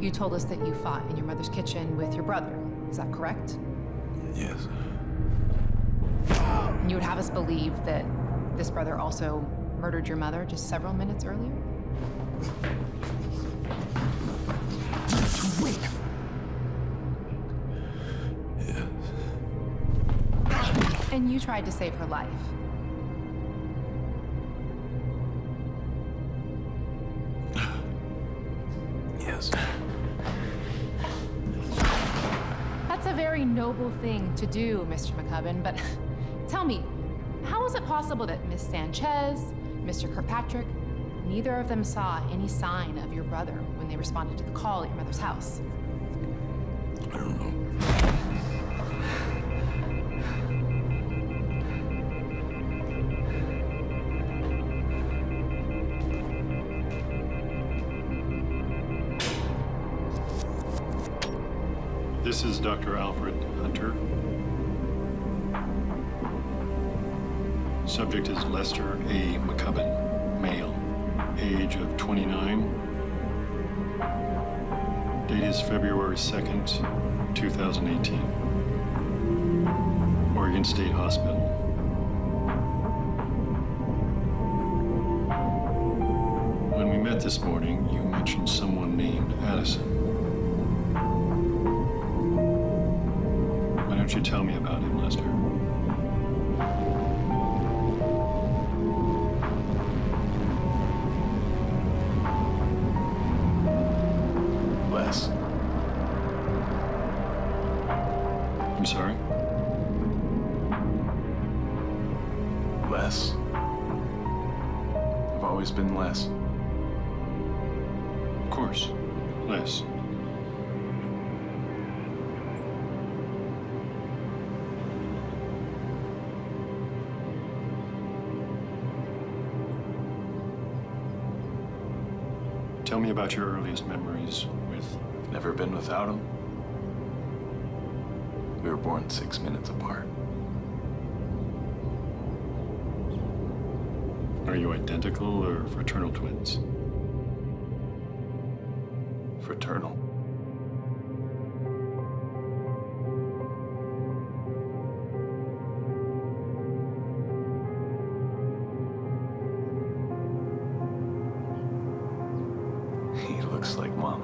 You told us that you fought in your mother's kitchen with your brother. Is that correct? Yes. And you would have us believe that this brother also murdered your mother just several minutes earlier? Wait. Yes. And you tried to save her life. Yes. That's a very noble thing to do, Mr. McCubbin, but tell me, how is it possible that Miss Sanchez, Mr. Kirkpatrick, neither of them saw any sign of your brother when they responded to the call at your mother's house? I don't know. This is Dr. Alfred Hunter. Subject is Lester A. McCubbin, male, age of 29. Date is February 2nd, 2018. Oregon State Hospital. When we met this morning, you mentioned someone named Addison. Why don't you tell me about him, Lester? Les. I'm sorry? Les. I've always been Les. Of course, Les. Tell me about your earliest memories with... Never been without him. We were born 6 minutes apart. Are you identical or fraternal twins? Fraternal. He looks like Mom.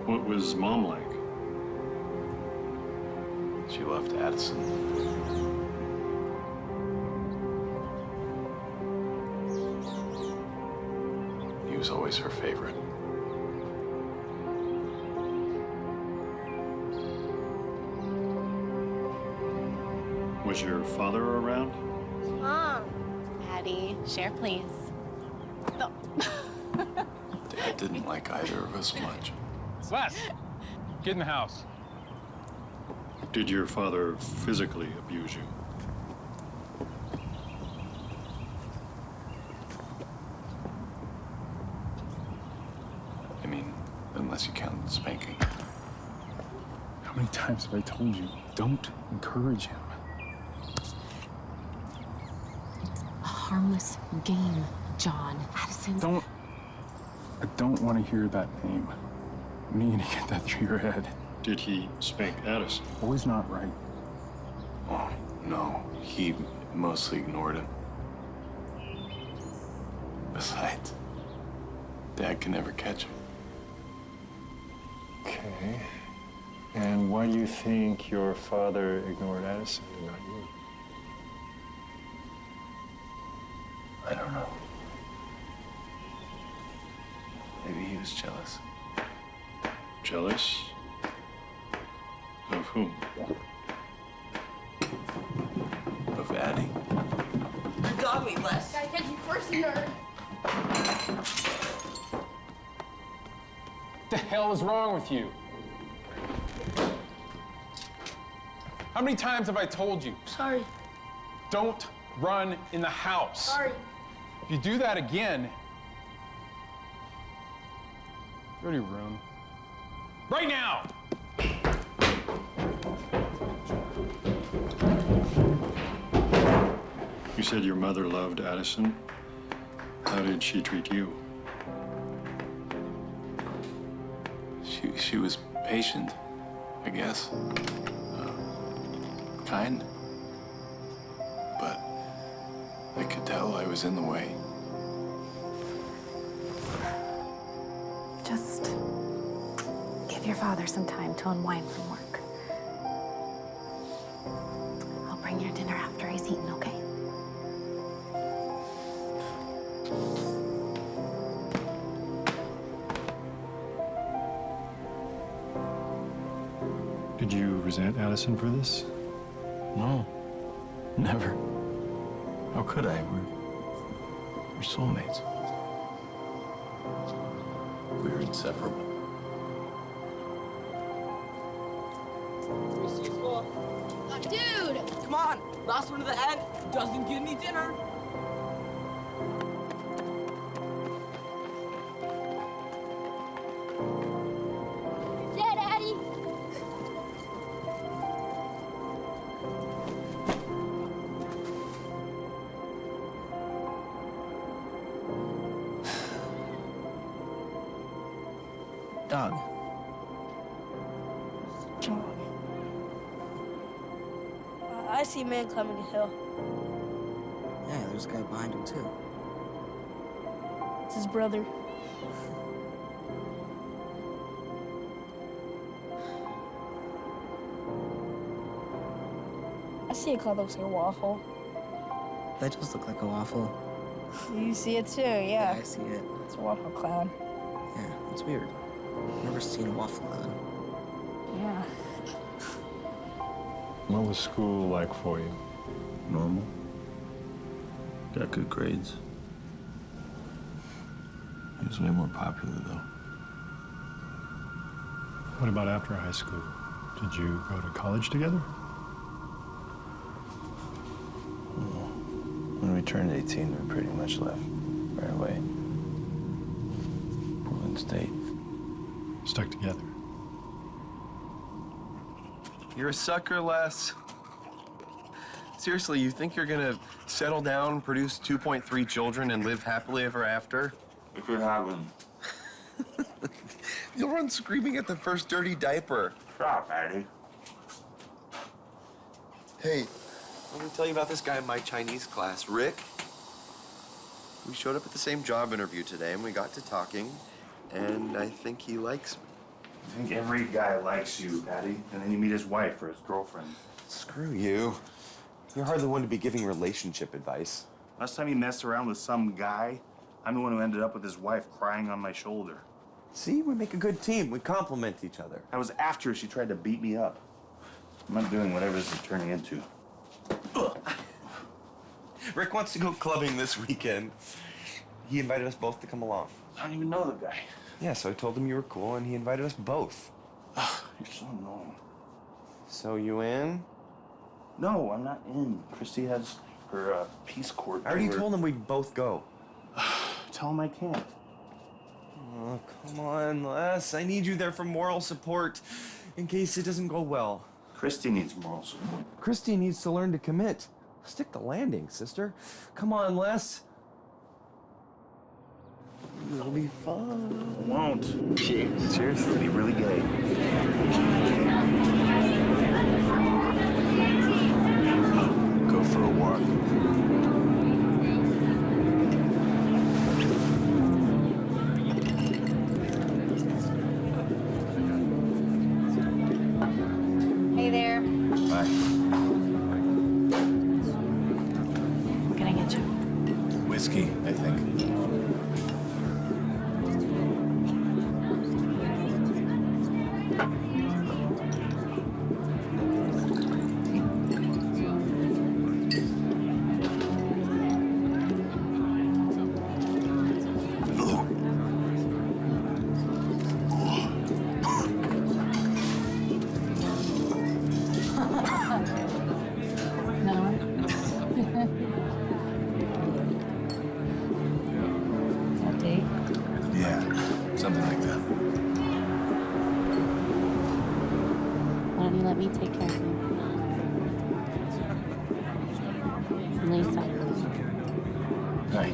What was Mom like? She loved Addison. He was always her favorite. Was your father around? Mom. Addie, share, please. No. Dad didn't like either of us much. Les, get in the house. Did your father physically abuse you? I mean, unless you count spanking. How many times have I told you, don't encourage him? A harmless game, John. Addison. I don't want to hear that name. We need to get that through your head. Did he spank Addison? Always not right. Oh, no. He mostly ignored him. Besides, Dad can never catch him. Okay. And why do you think your father ignored Addison and not you? I don't know. Maybe he was jealous. Jealous? Of whom? Of Addie. You got me, Les. I catch you first, nerd. What the hell is wrong with you? How many times have I told you? Sorry. Don't run in the house. Sorry. If you do that again, go to your room. Right now! You said your mother loved Addison. How did she treat you? She was patient, I guess. Kind. But I could tell I was in the way. Just give your father some time to unwind from work. I'll bring your dinner after he's eaten, okay? Did you resent Addison for this? No. Never. How could I? We're soulmates. We're inseparable. Dude! Come on! Last one to the end doesn't get any dinner. Yeah, Daddy. Dog. John. I see a man climbing a hill. Yeah, there's a guy behind him, too. It's his brother. I see a cloud that looks like a waffle. That does look like a waffle. You see it too, Yeah, yeah. I see it. It's a waffle cloud. Yeah, it's weird. I've never seen a waffle cloud. Yeah. What was school like for you? Normal. Got good grades. He was way more popular, though. What about after high school? Did you go to college together? When we turned 18, we pretty much left right away. Portland State. Stuck together. You're a sucker, Les. Seriously, you think you're gonna settle down, produce 2.3 children, and live happily ever after? It could happen. You'll run screaming at the first dirty diaper. Stop, Addie. Hey, let me tell you about this guy in my Chinese class, Rick. We showed up at the same job interview today, and we got to talking, and I think he likes me. I think every guy likes you, Patty, and then you meet his wife or his girlfriend. Screw you. You're hardly one to be giving relationship advice. Last time you messed around with some guy, I'm the one who ended up with his wife crying on my shoulder. See, we make a good team. We complement each other. That was after she tried to beat me up. I'm not doing whatever this is turning into. Rick wants to go clubbing this weekend. He invited us both to come along. I don't even know the guy. Yeah, so I told him you were cool, and he invited us both. You're so annoying. So you in? No, I'm not in. Christy has her Peace Corps. I already told him we'd both go. Tell him I can't. Oh, come on, Les. I need you there for moral support in case it doesn't go well. Christy needs moral support. Christy needs to learn to commit. Stick the landing, sister. Come on, Les. It'll be fun. I won't. Cheers. It's gonna be really gay. Go for a walk. Hey there. Bye. What can I get you? Whiskey, I think. Another one? That date? Yeah, something like that. Why don't you let me take care of you? Lisa. Hi.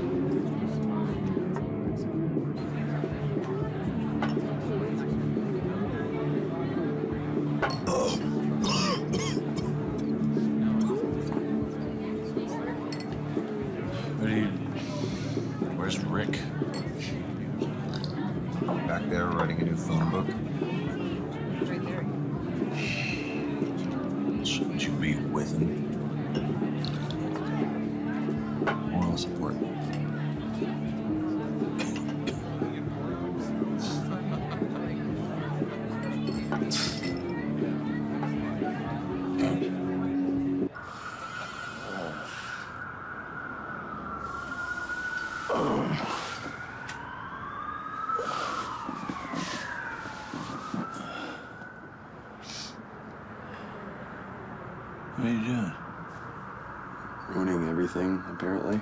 Where's Rick? Back there writing a new phone book. Right there. Shouldn't you be with him? Moral support. What are you doing? Ruining everything, apparently.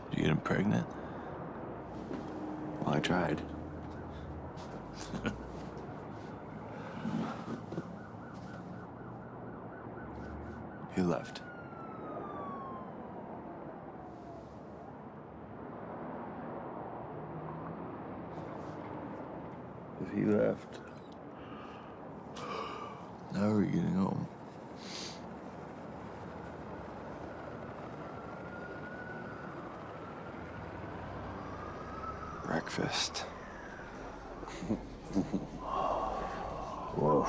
Did you get him pregnant? Well, I tried. He left. If he left, how are we getting home? Breakfast. Whoa.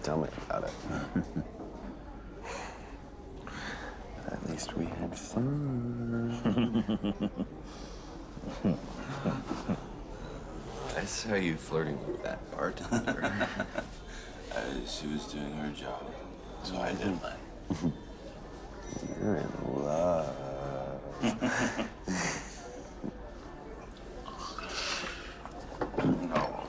Tell me about it. At least we had fun. I saw you flirting with that bartender. She was doing her job, so I did mine. You're in love. No.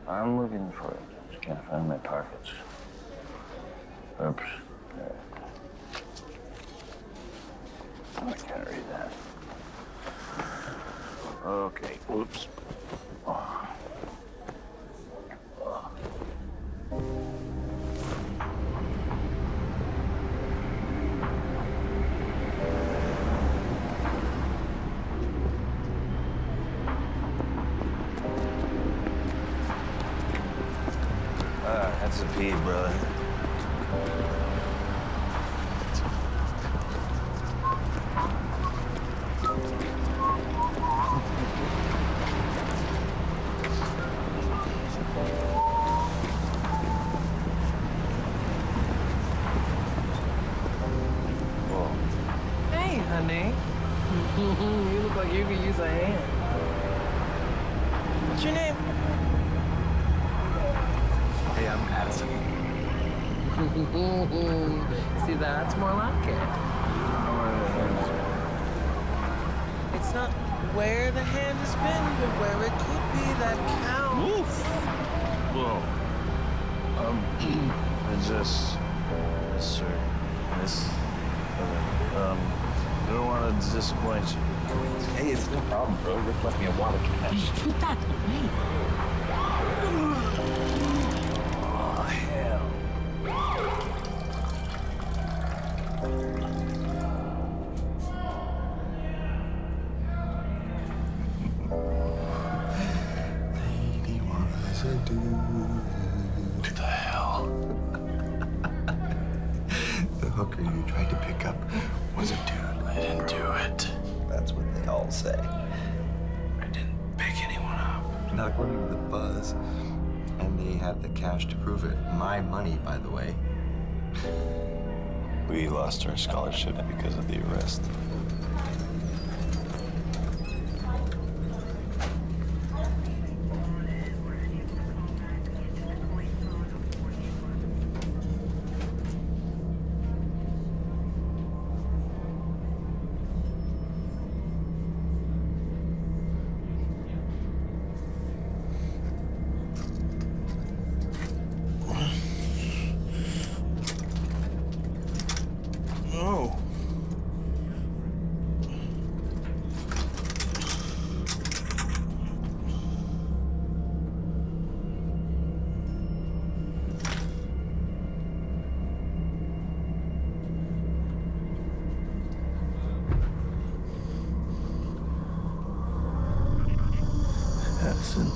I'm looking for it. Just can't find my pockets. Oops. Oh, I can't read that. Okay. Oops. That's a pee, brother. Hey, honey. You look like you could use a hand. What's your name? Hey, I'm Addison. See, that's more like it. It's not where the hand has been, but where it could be that counts. Whoa. Is this, sir, miss? I don't want to disappoint you. Hey, it's no problem, bro. You just left me a wad of cash. Keep that to me. Oh, hell. Lady, what does it do? What the hell? The hooker you tried to pick up was a dude. I didn't do it. That's what they all say. I didn't pick anyone up. Not according to the buzz. And they have the cash to prove it. My money, by the way. We lost our scholarship because of the arrest. Oh. Addison.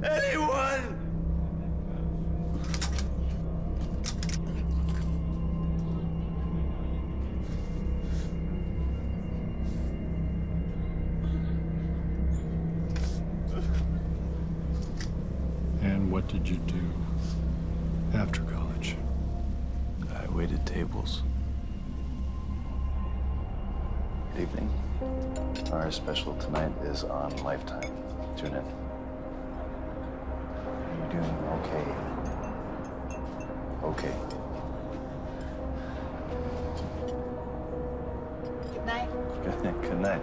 Anyone! And what did you do after college? I waited tables. Good evening. Our special tonight is on Lifetime. Tune in. You're doing okay. Okay. Good night. Good night.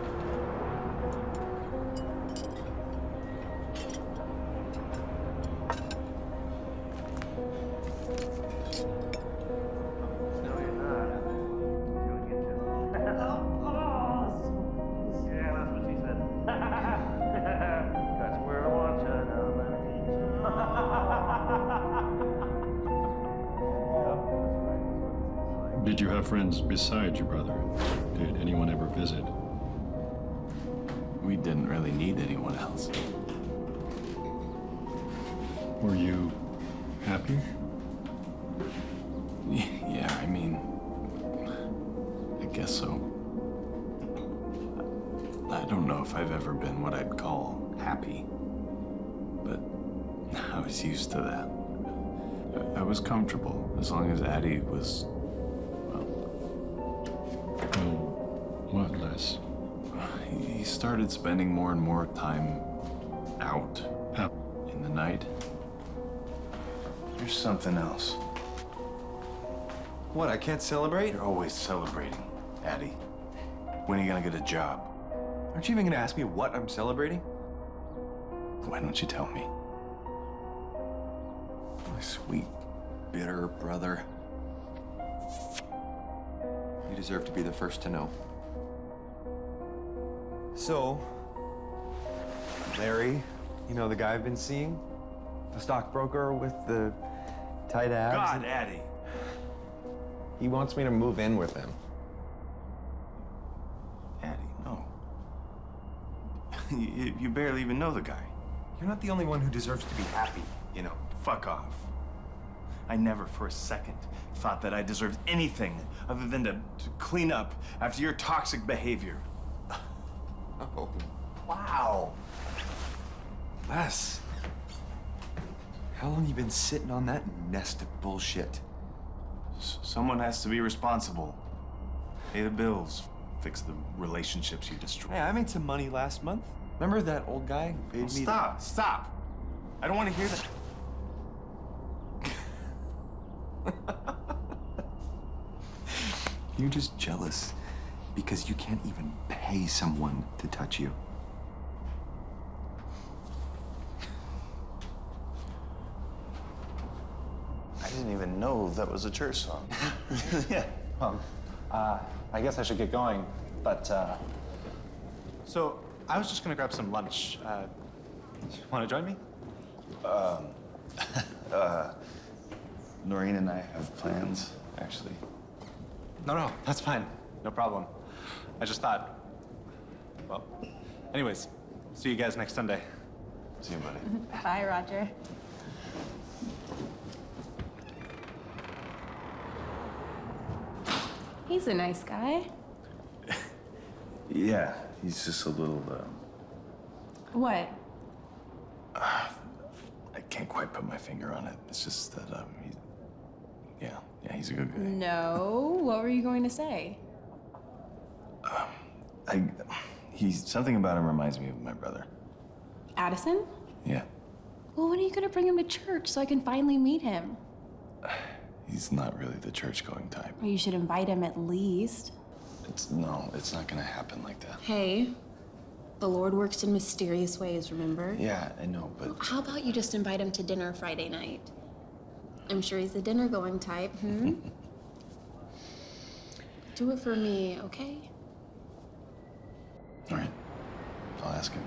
Did you have friends besides your brother? Did anyone ever visit? We didn't really need anyone else. Were you happy? Yeah, I mean, I guess so. I don't know if I've ever been what I'd call happy, but I was used to that. I was comfortable as long as Addie was, well, What less? he started spending more and more time out in the night. There's something else. What, I can't celebrate? You're always celebrating, Addie. When are you gonna get a job? Aren't you even gonna ask me what I'm celebrating? Why don't you tell me? My sweet, bitter brother. You deserve to be the first to know. So, Larry, you know the guy I've been seeing? The stockbroker with the tight abs? God, Addie. He wants me to move in with him. Addie, no. You barely even know the guy. You're not the only one who deserves to be happy, you know. Fuck off. I never for a second thought that I deserved anything other than to clean up after your toxic behavior. Oh, wow. Les, how long you been sitting on that nest of bullshit? Someone has to be responsible. Pay the bills, fix the relationships you destroyed. Hey, I made some money last month. Remember that old guy who paid me? Stop. I don't want to hear that. You're just jealous because you can't even pay someone to touch you. I didn't even know that was a church song. Yeah. I guess I should get going, but, so I was just gonna grab some lunch. Want to join me? Noreen and I have plans, actually. No, that's fine. No problem. I just thought, well, anyways, see you guys next Sunday. See you, buddy. Bye, Roger. He's a nice guy. Yeah, he's just a little, What? I can't quite put my finger on it. It's just that, he's a good guy. No. What were you going to say? Something about him reminds me of my brother. Addison? Yeah. Well, when are you going to bring him to church so I can finally meet him? He's not really the church-going type. Well, you should invite him at least. It's not gonna happen like that. Hey, the Lord works in mysterious ways, remember? Yeah, I know, but... How about you just invite him to dinner Friday night? I'm sure he's the dinner-going type, Do it for me, okay? All right, I'll ask him.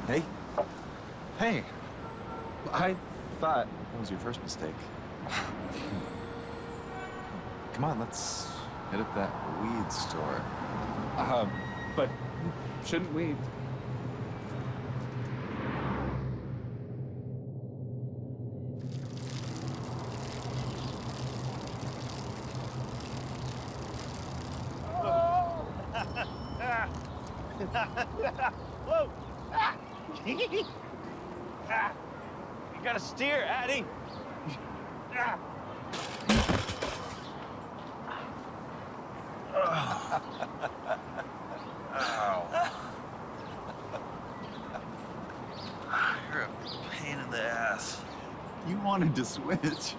Hey. Hey. I thought that was your first mistake. Come on, let's hit up that weed store. But shouldn't we? Whoa! You gotta steer, Addie. Ow. You're a pain in the ass. You wanted to switch.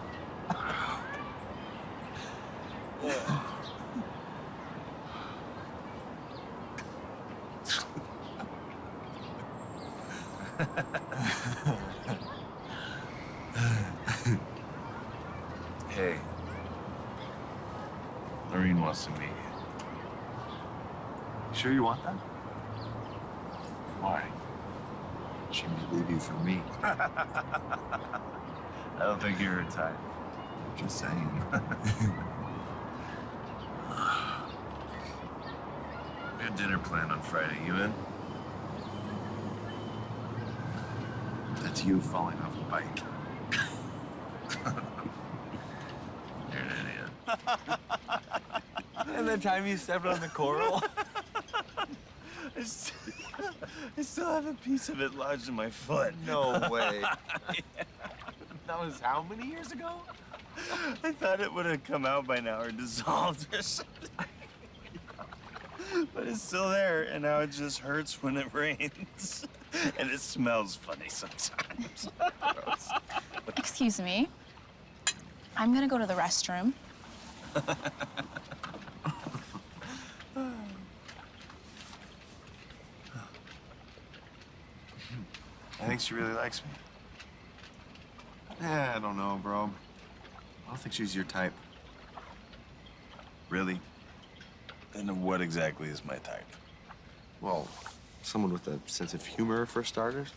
Hey. Noreen wants to meet you. You sure you want that? Why? She may leave you for me. I don't think you're her type. Just saying. We had dinner planned on Friday. You in? That's you falling off the bike. You're an idiot. And the time you stepped on the coral? I still have a piece of it lodged in my foot. No way. Yeah. That was how many years ago? I thought it would have come out by now or dissolved or something. But it's still there, and now it just hurts when it rains. And it smells funny sometimes. Gross. Excuse me. I'm gonna go to the restroom. I think she really likes me. I don't know, bro. I don't think she's your type. Really? And what exactly is my type? Well, someone with a sense of humor, for starters.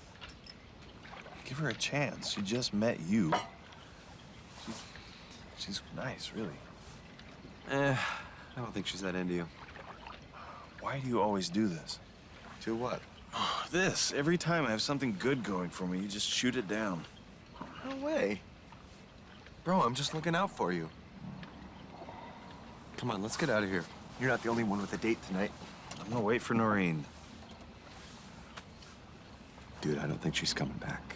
Give her a chance. She just met you. She's nice, really. I don't think she's that into you. Why do you always do this? Do what? This. Every time I have something good going for me, you just shoot it down. No way. Bro, I'm just looking out for you. Come on, let's get out of here. You're not the only one with a date tonight. I'm gonna wait for Noreen. Dude, I don't think she's coming back.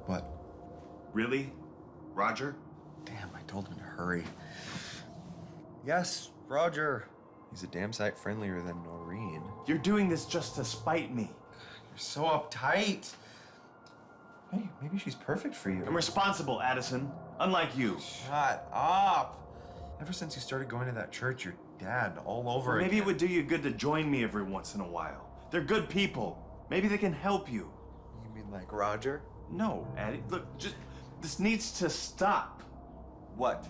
What? Really? Roger? Damn, I told him to hurry. Yes, Roger. He's a damn sight friendlier than Noreen. You're doing this just to spite me. You're so uptight. Hey, maybe she's perfect for you. I'm responsible, Addison. Unlike you. Shut up. Ever since you started going to that church, your dad all over Maybe again. it would do you good to join me every once in a while. They're good people. Maybe they can help you. You mean like Roger? No, Addie. Look, this needs to stop. What?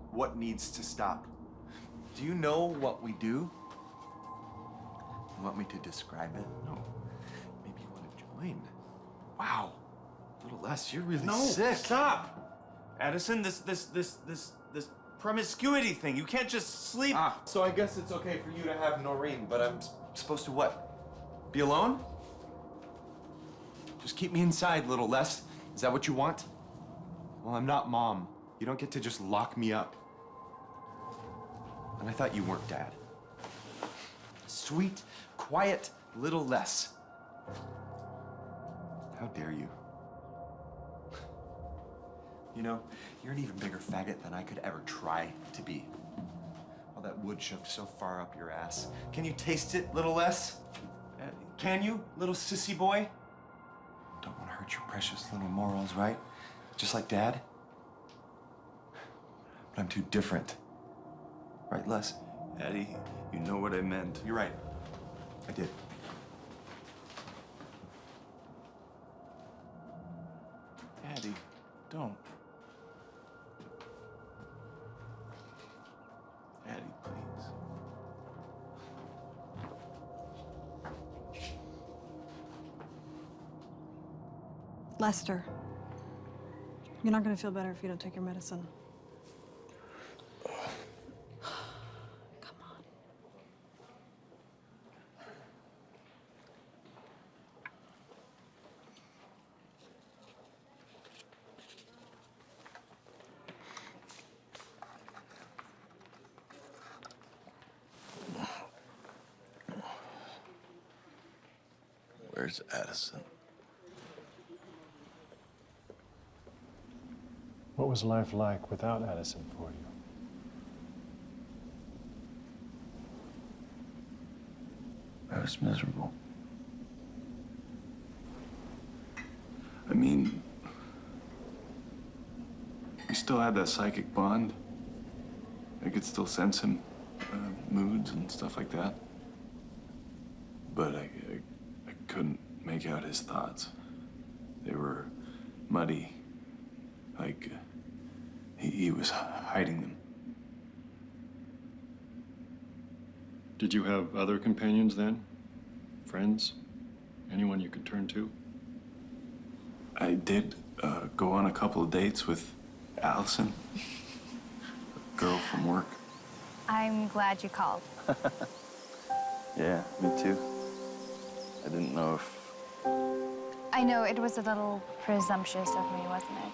What needs to stop? Do you know what we do? You want me to describe it? No. Maybe you want to join. Wow. A little less. You're really sick. Stop! Addison, this promiscuity thing. You can't just sleep. So I guess it's okay for you to have Noreen, but I'm supposed to what? Be alone? Just keep me inside, little less. Is that what you want? Well, I'm not Mom. You don't get to just lock me up. And I thought you weren't Dad. Sweet, quiet, little less. How dare you? You know, you're an even bigger faggot than I could ever try to be. All that wood shoved so far up your ass. Can you taste it, little less? Can you, little sissy boy? Don't want to hurt your precious little morals, right? Just like Dad? But I'm too different. Right, Les? Addie, you know what I meant. You're right. I did. Addie, don't. Addie, please. Lester, you're not gonna feel better if you don't take your medicine. Where's Addison? What was life like without Addison for you? I was miserable. I mean, we still had that psychic bond. I could still sense him, moods and stuff like that. But I couldn't make out his thoughts. They were muddy, like he was hiding them. Did you have other companions then? Friends? Anyone you could turn to? I did go on a couple of dates with Addison, a girl from work. I'm glad you called. Yeah, me too. I didn't know if... I know it was a little presumptuous of me, wasn't it?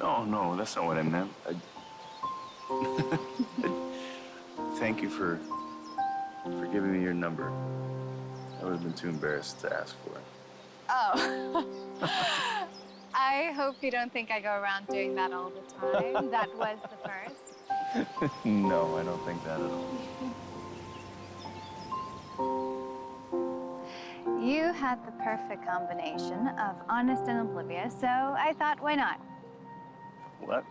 No, that's not what I meant. Thank you for giving me your number. I would have been too embarrassed to ask for it. Oh. I hope you don't think I go around doing that all the time. That was the first. No, I don't think that at all. You had the perfect combination of honest and oblivious, so I thought, why not? What?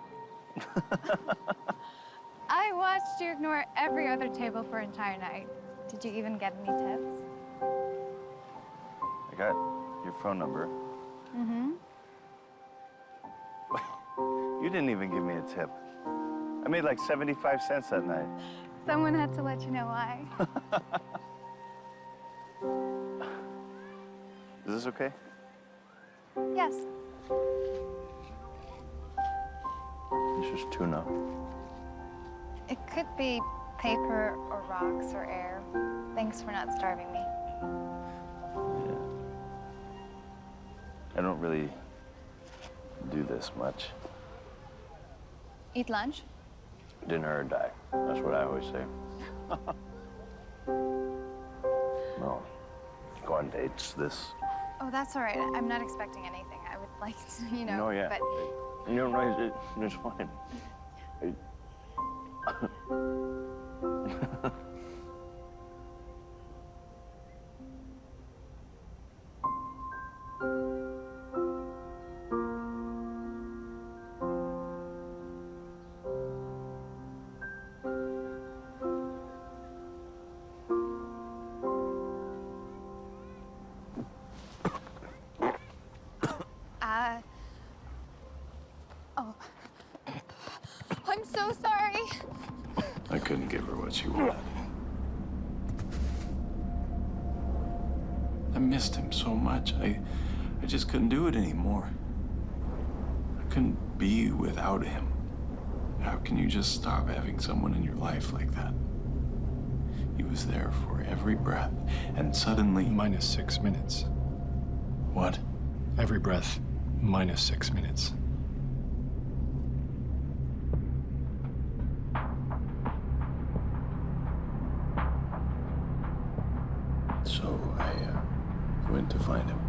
I watched you ignore every other table for an entire night. Did you even get any tips? I got your phone number. Mm-hmm. You didn't even give me a tip. I made like 75 cents that night. Someone had to let you know why. Is this okay? Yes. It's just tuna. It could be paper or rocks or air. Thanks for not starving me. Yeah. I don't really do this much. Eat lunch? Dinner or die. That's what I always say. No. Go on dates, this. Oh, that's all right. I'm not expecting anything. I would like to, you know, No, yeah. but... You don't know, it's fine. Oh. I'm so sorry. I couldn't give her what she wanted. I missed him so much. I just couldn't do it anymore. I couldn't be without him. How can you just stop having someone in your life like that? He was there for every breath, and suddenly... Minus 6 minutes. What? Every breath, minus 6 minutes. So I went to find him.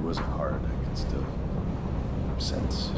it wasn't hard, I could still sense.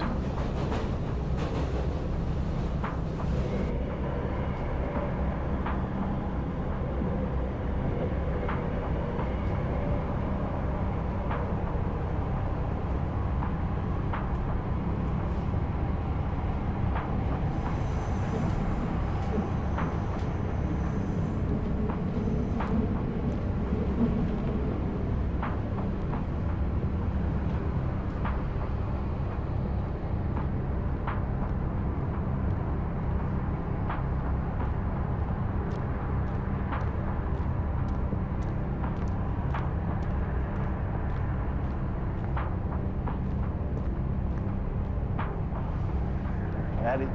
Addie.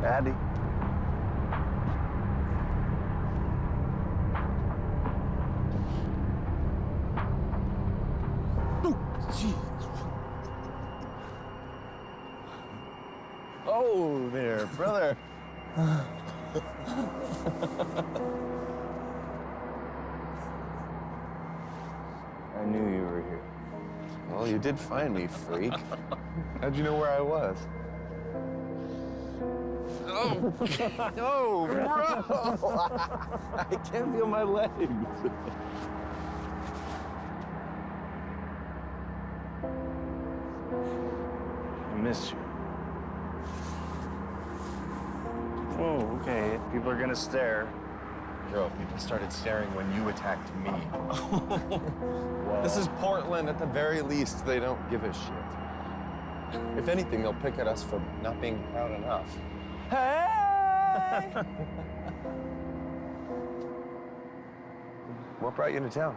Addie. Oh, there, brother. I knew you were here. Well, you did find me, freak. How'd you know where I was? Oh, no, bro! I can't feel my legs. I missed you. Oh, okay. People are gonna stare. Bro, people started staring when you attacked me. This is Portland. At the very least, they don't give a shit. If anything, they'll pick at us for not being proud enough. Hey! What brought you into town?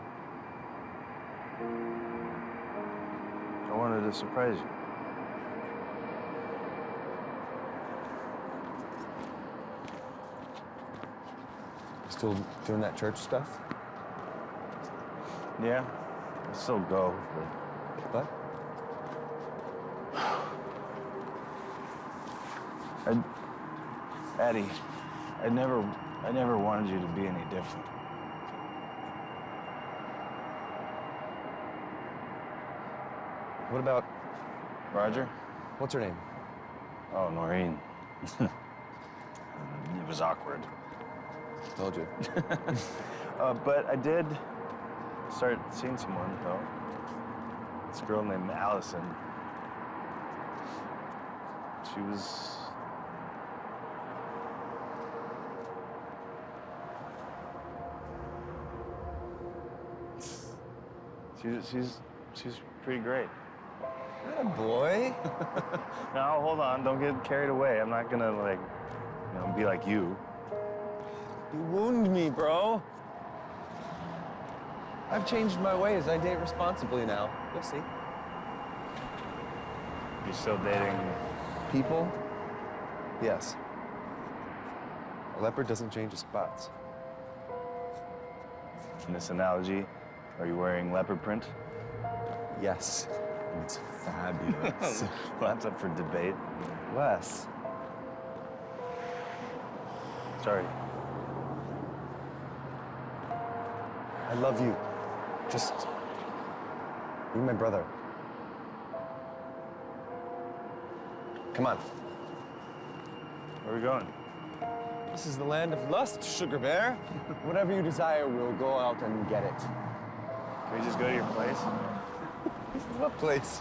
I wanted to surprise you. Still doing that church stuff? Yeah, I still go, but... What? Addie, I never wanted you to be any different. What about Roger? What's her name? Oh, Noreen. It was awkward. Told you. But I did start seeing someone, though. This girl named Addison. She was... She's pretty great. Atta boy. Now, hold on. Don't get carried away. I'm not gonna, like, be like you. You wound me, bro. I've changed my ways. I date responsibly now. You'll see. You still dating people? Yes. A leopard doesn't change his spots. In this analogy, are you wearing leopard print? Yes. It's fabulous. Well, that's up for debate. Wes. Sorry. I love you. Just... You're my brother. Come on. Where are we going? This is the land of lust, Sugar Bear. Whatever you desire, we'll go out and get it. Can we just go to your place? What place?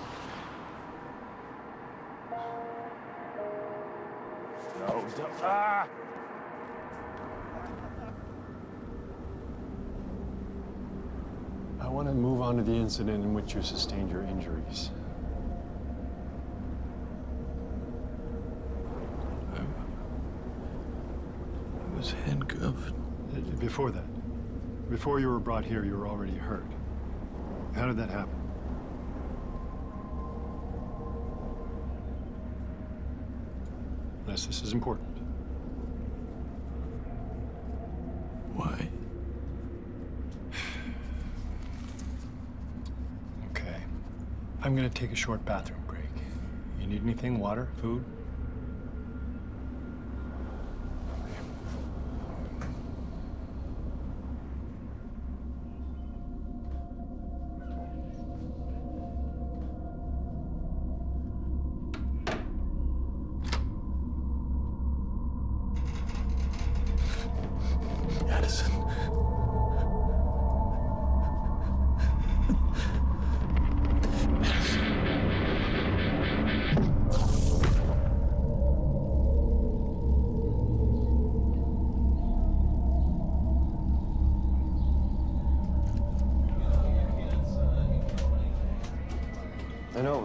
No, don't. Ah! I want to move on to the incident in which you sustained your injuries. I was handcuffed. Before that, before you were brought here, you were already hurt. How did that happen? Yes, this is important. Why? Okay. I'm gonna take a short bathroom break. You need anything? Water? Food?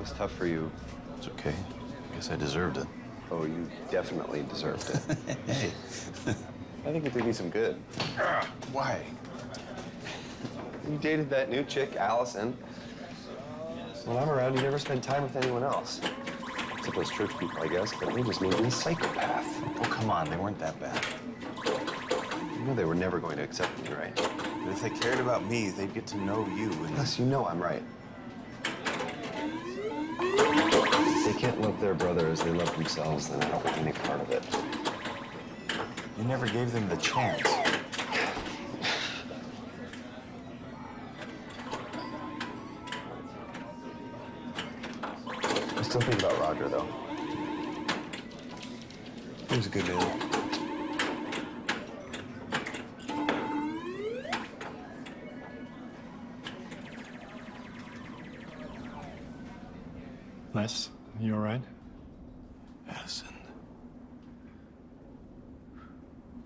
was tough for you. It's okay. I guess I deserved it. Oh, you definitely deserved it. Hey. I think it did me some good. Why? You dated that new chick, Allison. When I'm around, you never spend time with anyone else. Except those church people, I guess, but they just made me a psychopath. Oh, come on, they weren't that bad. You know they were never going to accept me, right? But if they cared about me, they'd get to know you and... Yes, you know I'm right. If they can't love their brother as they love themselves, then I don't want any part of it. You never gave them the chance. I still think about Roger, though. He was a good man. Les, you all right? Addison.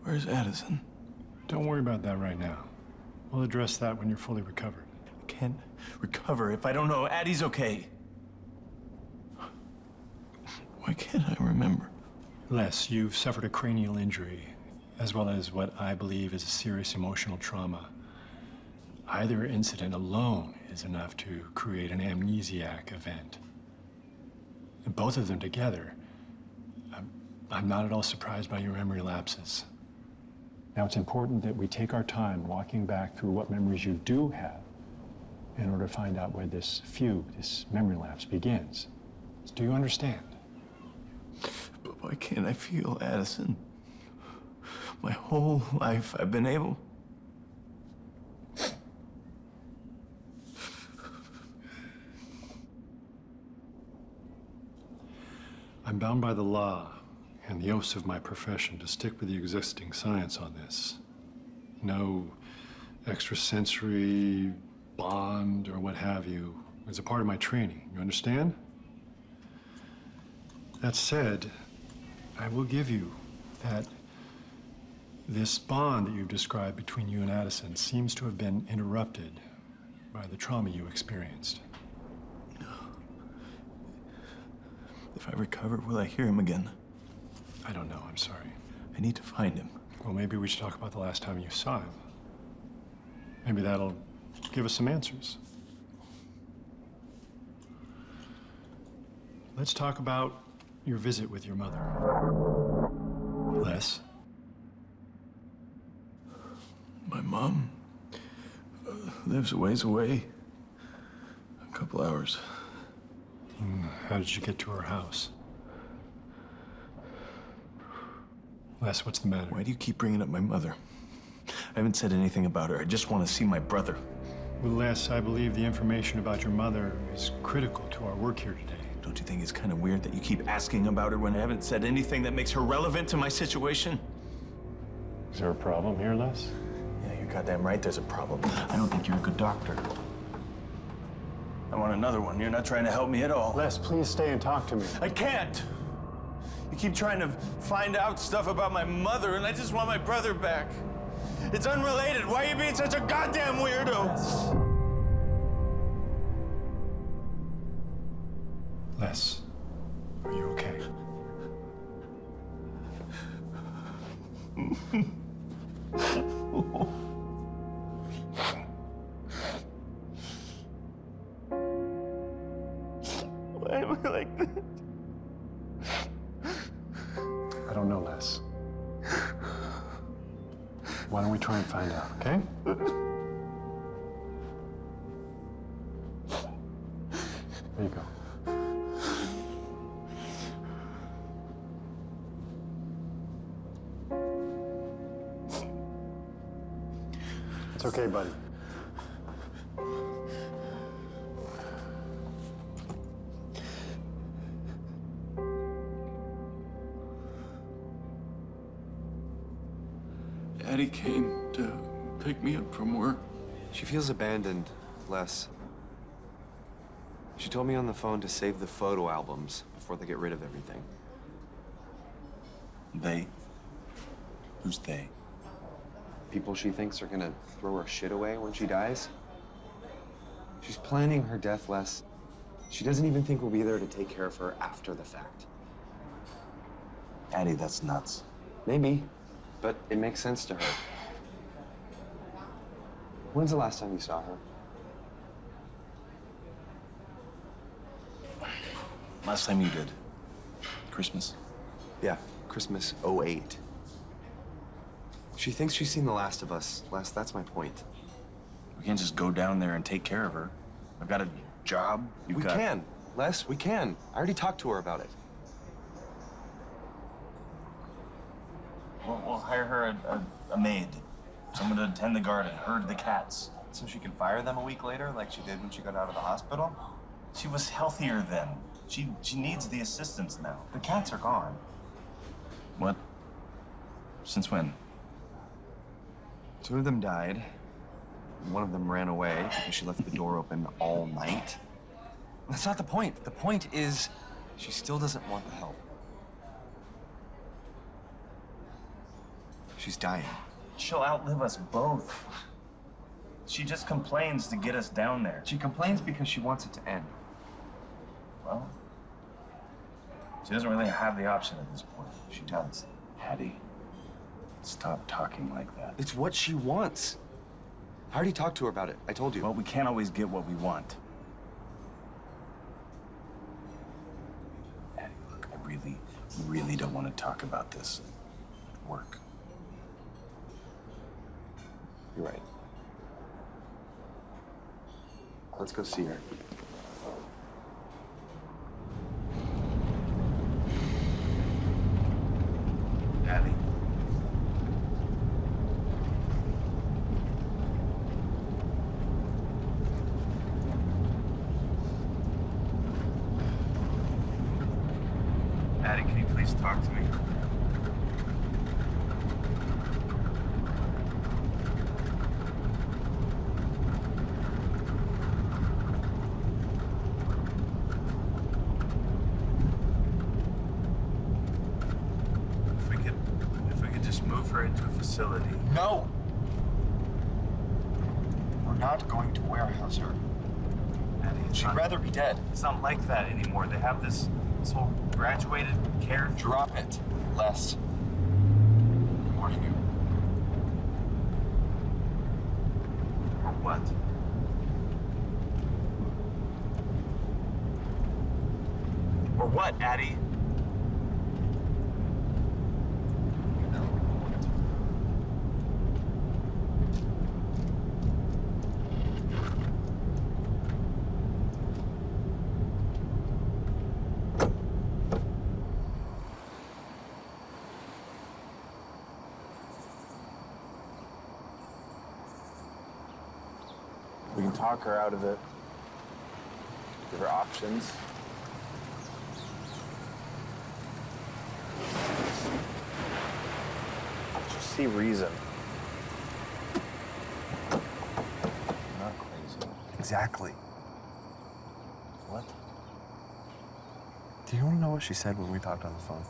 Where's Addison? Don't worry about that right now. We'll address that when you're fully recovered. I can't recover if I don't know Addie's okay. Why can't I remember? Les, you've suffered a cranial injury, as well as what I believe is a serious emotional trauma. Either incident alone is enough to create an amnesiac event. And both of them together, I'm not at all surprised by your memory lapses. Now, it's important that we take our time walking back through what memories you do have in order to find out where this fugue, this memory lapse begins. Do you understand? But why can't I feel Addison? My whole life I've been able... I'm bound by the law and the oaths of my profession to stick with the existing science on this. No extrasensory bond or what have you. It's a part of my training, you understand? That said, I will give you that this bond that you've described between you and Addison seems to have been interrupted by the trauma you experienced. If I recover, will I hear him again? I don't know, I'm sorry. I need to find him. Well, maybe we should talk about the last time you saw him. Maybe that'll give us some answers. Let's talk about your visit with your mother. Les? My mom lives a ways away. A couple hours. How did you get to her house? Les, what's the matter? Why do you keep bringing up my mother? I haven't said anything about her. I just want to see my brother. Well, Les, I believe the information about your mother is critical to our work here today. Don't you think it's kind of weird that you keep asking about her when I haven't said anything that makes her relevant to my situation? Is there a problem here, Les? Yeah, you're goddamn right there's a problem. I don't think you're a good doctor. I want another one. You're not trying to help me at all. Les, please stay and talk to me. I can't. You keep trying to find out stuff about my mother, and I just want my brother back. It's unrelated. Why are you being such a goddamn weirdo? Les, are you okay? Why am I like this? I don't know, Les. Why don't we try and find out, okay? There you go. It's okay, buddy. Addie came to pick me up from work. She feels abandoned, Les. She told me on the phone to save the photo albums before they get rid of everything. They? Who's they? People she thinks are gonna throw her shit away when she dies. She's planning her death, Les. She doesn't even think we'll be there to take care of her after the fact. Addie, that's nuts. Maybe, but it makes sense to her. When's the last time you saw her? Last time you did. Christmas. Yeah, Christmas '08. She thinks she's seen the last of us. Les, that's my point. We can't just go down there and take care of her. I've got a job. We can, Les, we can. I already talked to her about it. We'll hire her a maid. Someone to tend the garden, herd the cats. So she can fire them a week later, like she did when she got out of the hospital? She was healthier then. She needs the assistance now. The cats are gone. What? Since when? 2 of them died. One of them ran away because she left the door open all night. That's not the point. The point is, she still doesn't want the help. She's dying. She'll outlive us both. She just complains to get us down there. She complains because she wants it to end. Well, she doesn't really have the option at this point. She does. Addie, stop talking like that. It's what she wants. I already talked to her about it. I told you. Well, we can't always get what we want. Addie, look, I really don't want to talk about this at work. You're right. Let's go see her. Addie? Addie, can you please talk to me? If we could just move her into a facility. No! We're not going to warehouse her. Addie, She'd rather be dead. It's not like that anymore. They have this whole graduated care. Drop it, Les. I'm warning you. Or what? Or what, Addie? We can talk her out of it. Give her options. Just see reason. Not crazy. Exactly. What? Do you want to know what she said when we talked on the phone?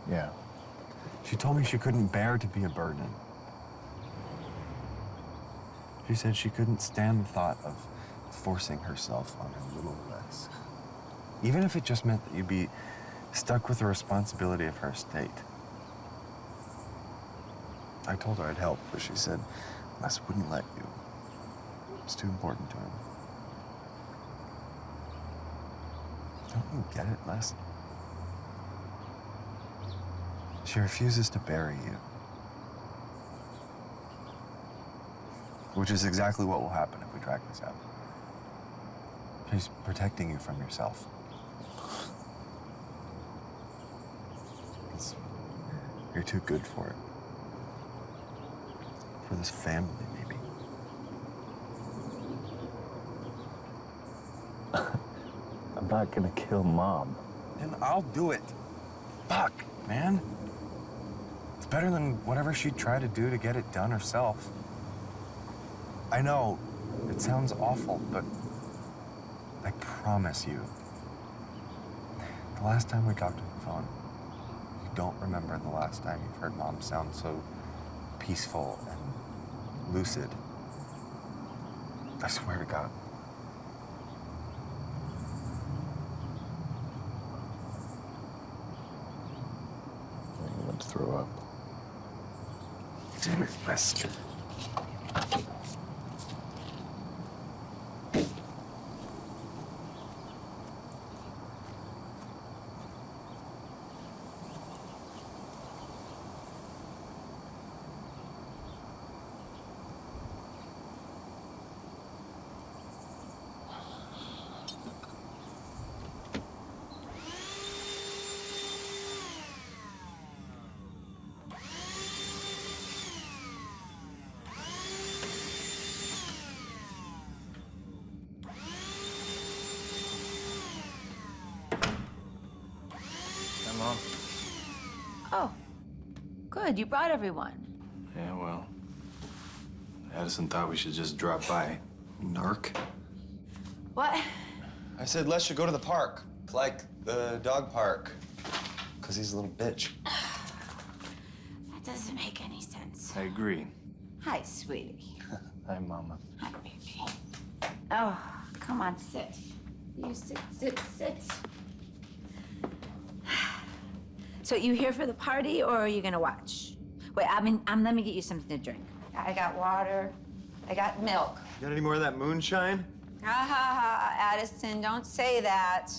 Yeah. She told me she couldn't bear to be a burden. She said she couldn't stand the thought of forcing herself on her little Les. Even if it just meant that you'd be stuck with the responsibility of her estate. I told her I'd help, but she said Les wouldn't let you. It's too important to him. Don't you get it, Les? She refuses to bury you. Which is exactly what will happen if we track this out. She's protecting you from yourself. You're too good for it. For this family, maybe. I'm not gonna kill Mom. Then I'll do it. Fuck, man. It's better than whatever she'd try to do to get it done herself. I know, it sounds awful, but I promise you, the last time we talked on the phone, you don't remember the last time you've heard Mom sound so peaceful and lucid. I swear to God. throw up. Damn it, Lester. Mom. Oh, good. You brought everyone. Yeah, well, Addison thought we should just drop by. Narc. What? I said Les should go to the park, like the dog park, because he's a little bitch. That doesn't make any sense. I agree. Hi, sweetie. Hi, Mama. Hi, baby. Oh, come on, sit. You sit, sit, sit. So you here for the party, or are you gonna watch? Wait, let me get you something to drink. I got water. I got milk. Got any more of that moonshine? Ha ha ha, Addison, don't say that.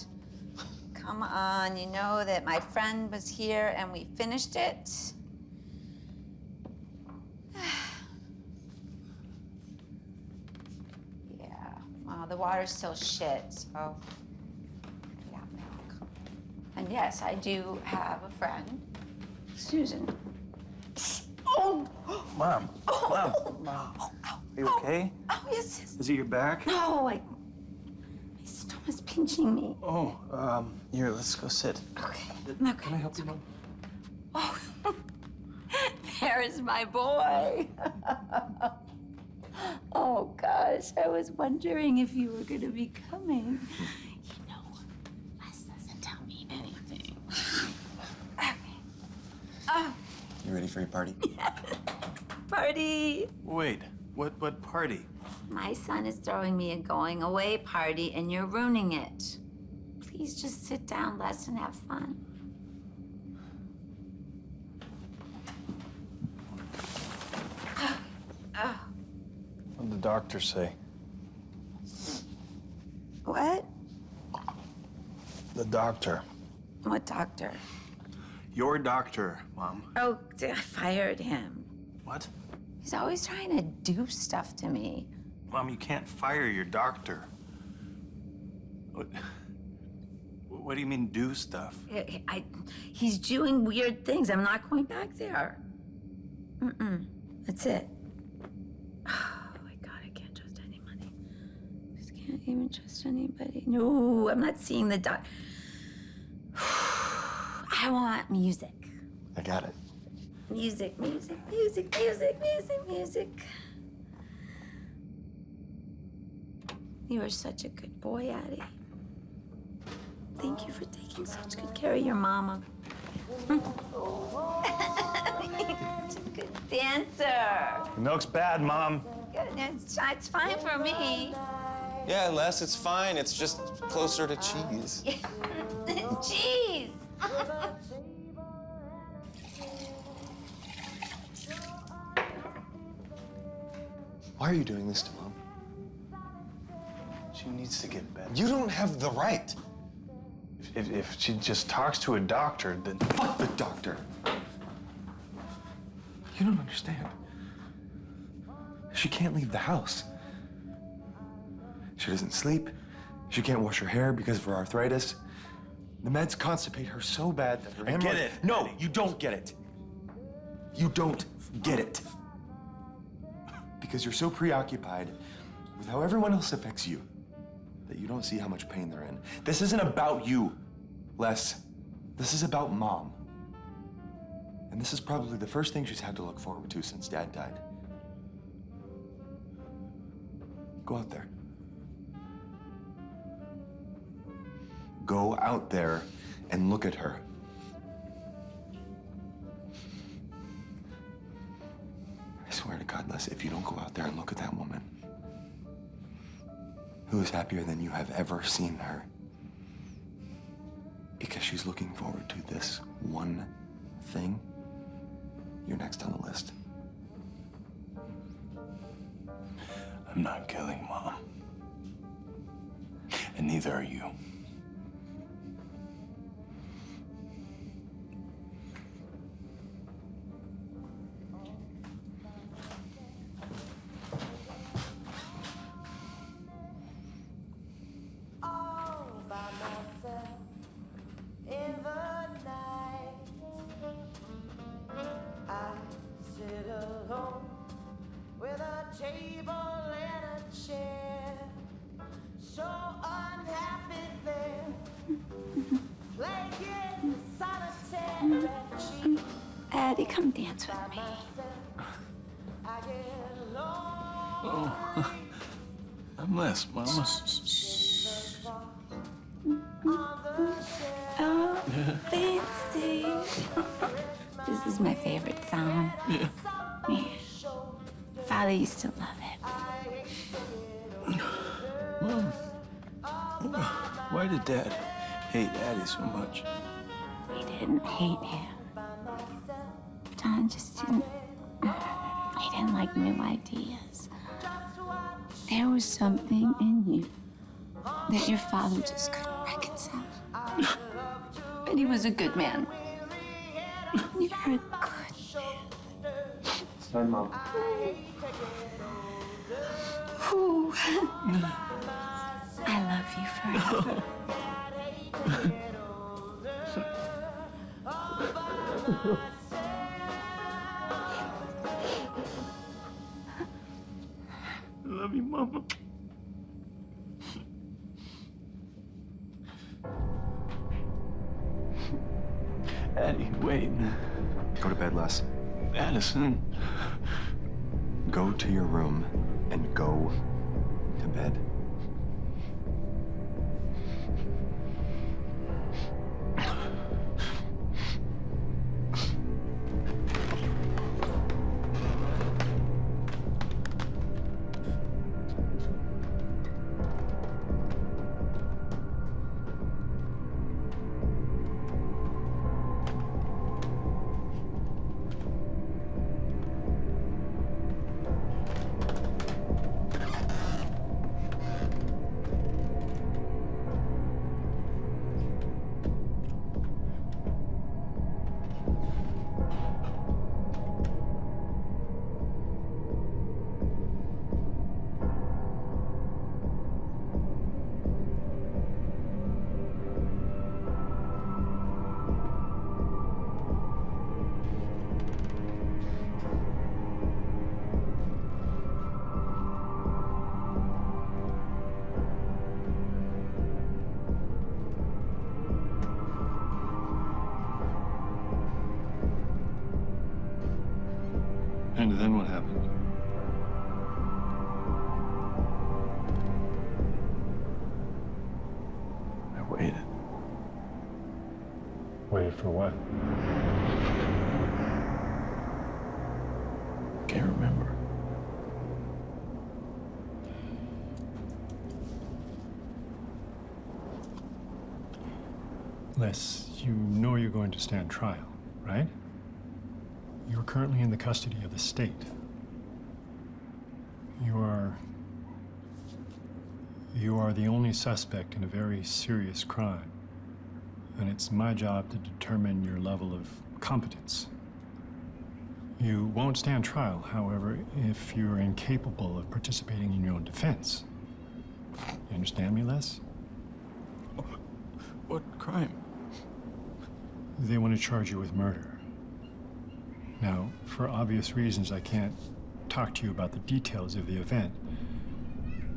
Come on, you know that my friend was here and we finished it. Yeah, well, the water's still shit, so I got milk. And yes, I do have a friend, Susan. Oh! Mom, Mom. Are you okay? Oh, yes, yes. Is it your back? No, my stomach's pinching me. Oh, here, let's go sit. Okay. Can I help you, Mom? Oh, there is my boy. Oh, gosh, I was wondering if you were going to be coming. You know, Les doesn't tell me anything. Okay. Oh. You ready for your party? Party. Wait, what party? My son is throwing me a going away party and you're ruining it. Please just sit down, Les, and have fun. What'd the doctor say? What? The doctor. What doctor? Your doctor, Mom. Oh, I fired him. What? He's always trying to do stuff to me. Mom, you can't fire your doctor. What do you mean, do stuff? He's doing weird things. I'm not going back there. That's it. Oh, my God, I can't trust anybody. Just can't even trust anybody. No, I'm not seeing the doc. I want music. I got it. Music, music, music, music, music, music. You are such a good boy, Addie. Thank you for taking such good care of your mama. Such a good dancer. The milk's bad, Mom. Goodness, it's fine for me. Yeah, Les, it's fine. It's just closer to cheese. Cheese. Why are you doing this to Mom? She needs to get better. You don't have the right. If she just talks to a doctor, then... Fuck the doctor. You don't understand. She can't leave the house. She doesn't sleep. She can't wash her hair because of her arthritis. The meds constipate her so bad that her I get it. No, you don't get it. You don't get it. Because you're so preoccupied with how everyone else affects you that you don't see how much pain they're in. This isn't about you, Les. This is about Mom. And this is probably the first thing she's had to look forward to since Dad died. Go out there. Go out there and look at her. I swear to God, Les, if you don't go out there and look at that woman, who is happier than you have ever seen her, because she's looking forward to this one thing, You're next on the list. I'm not killing Mom. And neither are you. Addie, come dance with me. Oh, I'm less, Mama. Oh, fancy. This is my favorite song. Yeah. Yeah. Father used to love it. Mom, why did Dad hate Addie so much? He didn't hate him. John just didn't. He didn't like new ideas. There was something in you that your father just couldn't reconcile. But he was a good man. You're a good man. Sorry, Mom. Ooh. I love you forever. I love you, Mama. Addie, wait. Go to bed, Les. Addison. Go to your room and go to bed. And then what happened? I waited. Waited for what? Can't remember. Les, you know you're going to stand trial, right? You're currently in the custody of the state. You are the only suspect in a very serious crime. And it's my job to determine your level of competence. You won't stand trial, however, if you're incapable of participating in your own defense. You understand me, Les? What crime? They want to charge you with murder. Now, for obvious reasons, I can't talk to you about the details of the event.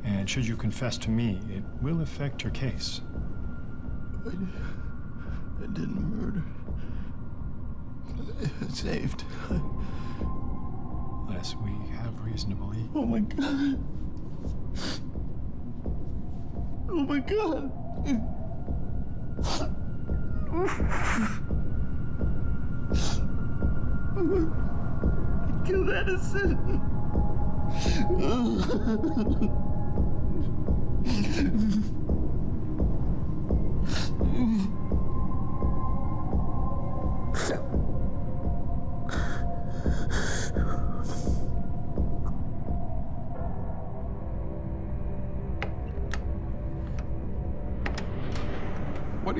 And should you confess to me, it will affect your case. I didn't murder. I saved. Les, we have reason to believe. Oh my God. Oh my God. I killed Addison.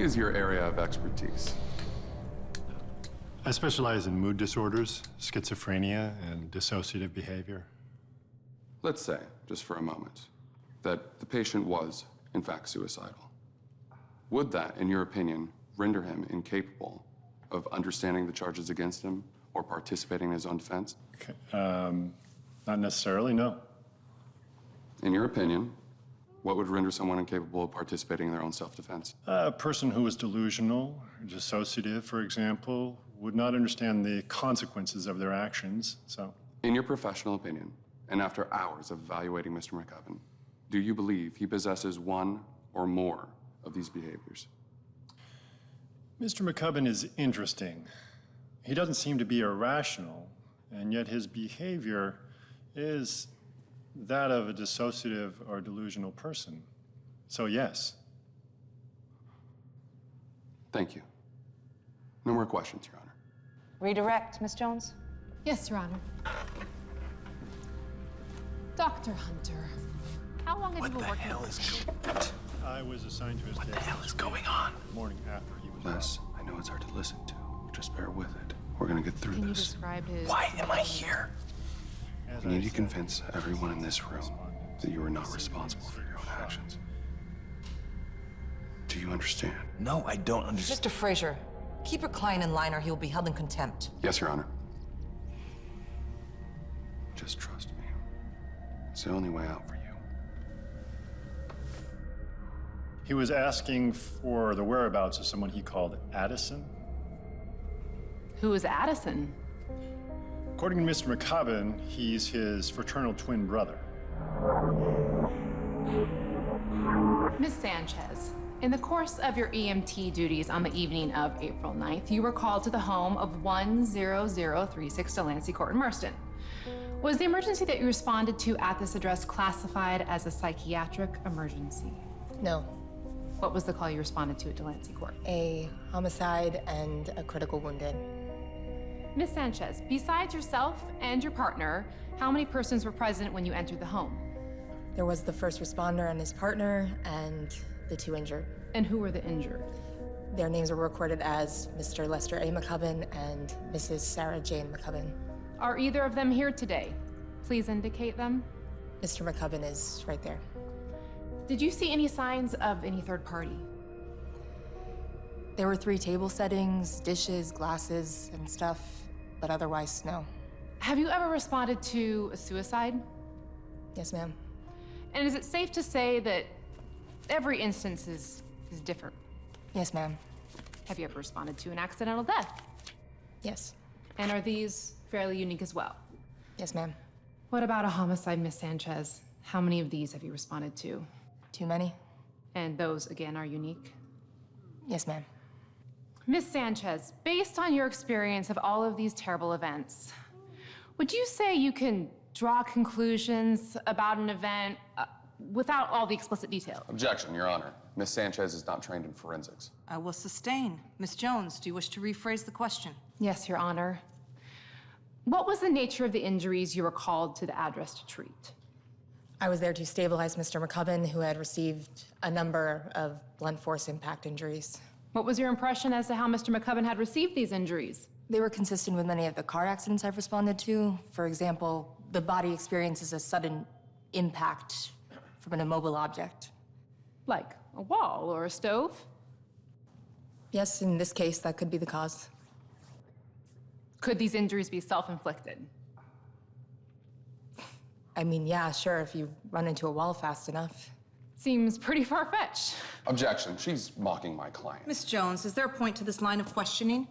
is your area of expertise? I specialize in mood disorders, schizophrenia, and dissociative behavior. Let's say, just for a moment, that the patient was, in fact, suicidal. Would that, in your opinion, render him incapable of understanding the charges against him or participating in his own defense? Not necessarily, no. In your opinion, what would render someone incapable of participating in their own self-defense? A person who is delusional, dissociative, for example, would not understand the consequences of their actions, so. In your professional opinion, and after hours of evaluating Mr. McCubbin, do you believe he possesses one or more of these behaviors? Mr. McCubbin is interesting. He doesn't seem to be irrational, and yet his behavior is that of a dissociative or delusional person. So yes. Thank you. No more questions, Your Honor. Redirect, Miss Jones? Yes, Your Honor. Dr. Hunter, how long have you been working? I was assigned to his What the hell is going on? the morning after he was Les, I know it's hard to listen to. Just bear with it. We're gonna get through Can you this. describe his... Why am I here? As I I need to said, convince everyone in this room that you are not responsible for your own actions. Do you understand? No, I don't understand. Mr. Frazier, keep your client in line or he will be held in contempt. Yes, Your Honor. Just trust me. It's the only way out for you. He was asking for the whereabouts of someone he called Addison. Who is Addison? According to Mr. McCubbin, he's his fraternal twin brother. Miss Sanchez, in the course of your EMT duties on the evening of April 9th, you were called to the home of 10036 Delancey Court in Marston. Was the emergency that you responded to at this address classified as a psychiatric emergency? No. What was the call you responded to at Delancey Court? A homicide and a critical wounded. Miss Sanchez, besides yourself and your partner, how many persons were present when you entered the home? There was the first responder and his partner, and the two injured. And who were the injured? Their names were recorded as Mr. Lester A. McCubbin and Mrs. Sarah Jane McCubbin. Are either of them here today? Please indicate them. Mr. McCubbin is right there. Did you see any signs of any third party? There were 3 table settings, dishes, glasses, and stuff, but otherwise, no. Have you ever responded to a suicide? Yes, ma'am. And is it safe to say that every instance is different? Yes, ma'am. Have you ever responded to an accidental death? Yes. And are these fairly unique as well? Yes, ma'am. What about a homicide, Miss Sanchez? How many of these have you responded to? Too many. And those, again, are unique? Yes, ma'am. Miss Sanchez, based on your experience of all of these terrible events, would you say you can draw conclusions about an event without all the explicit detail? Objection, Your Honor. Miss Sanchez is not trained in forensics. I will sustain. Miss Jones, do you wish to rephrase the question? Yes, Your Honor. What was the nature of the injuries you were called to the address to treat? I was there to stabilize Mr. McCubbin, who had received a number of blunt force impact injuries. What was your impression as to how Mr. McCubbin had received these injuries? They were consistent with many of the car accidents I've responded to. For example, the body experiences a sudden impact from an immobile object. Like a wall or a stove? Yes, in this case, that could be the cause. Could these injuries be self-inflicted? I mean, yeah, sure, if you run into a wall fast enough. Seems pretty far-fetched. Objection. She's mocking my client. Miss Jones, is there a point to this line of questioning?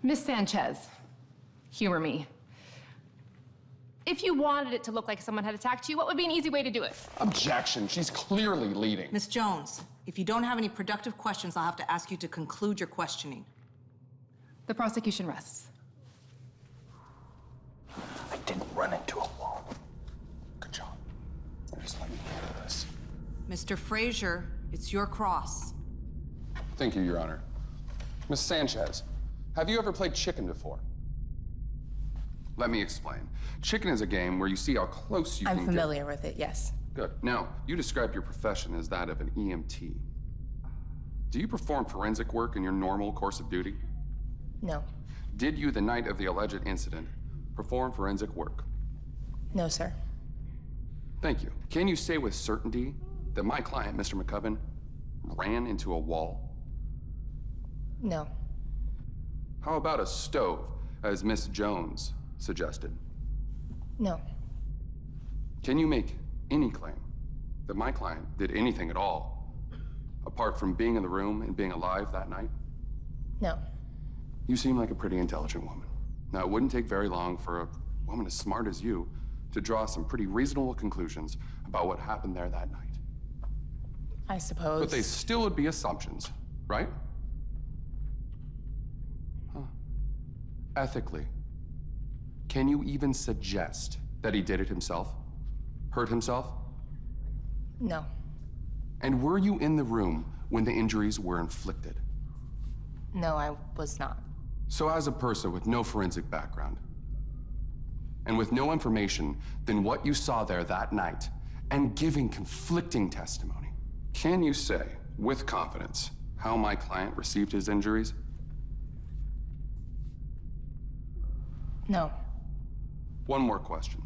Miss Sanchez, humor me. If you wanted it to look like someone had attacked you, what would be an easy way to do it? Objection. She's clearly leading. Miss Jones, if you don't have any productive questions, I'll have to ask you to conclude your questioning. The prosecution rests. I didn't run into a wall. Good job. Now just let me handle this. Mr. Frazier, it's your cross. Thank you, Your Honor. Miss Sanchez, have you ever played chicken before? Let me explain. Chicken is a game where you see how close you can I'm get. familiar with it, yes. Good. Now, you described your profession as that of an EMT. Do you perform forensic work in your normal course of duty? No. Did you, the night of the alleged incident, perform forensic work? No, sir. Thank you. Can you say with certainty that my client, Mr. McCubbin, ran into a wall? No. How about a stove, as Miss Jones suggested? No. Can you make any claim that my client did anything at all, apart from being in the room and being alive that night? No. You seem like a pretty intelligent woman. Now, it wouldn't take very long for a woman as smart as you to draw some pretty reasonable conclusions about what happened there that night. I suppose. But they still would be assumptions, right? Huh. Ethically, can you even suggest that he did it himself? Hurt himself? No. And were you in the room when the injuries were inflicted? No, I was not. So as a person with no forensic background, and with no information than what you saw there that night, and giving conflicting testimony, can you say, with confidence, how my client received his injuries? No. One more question.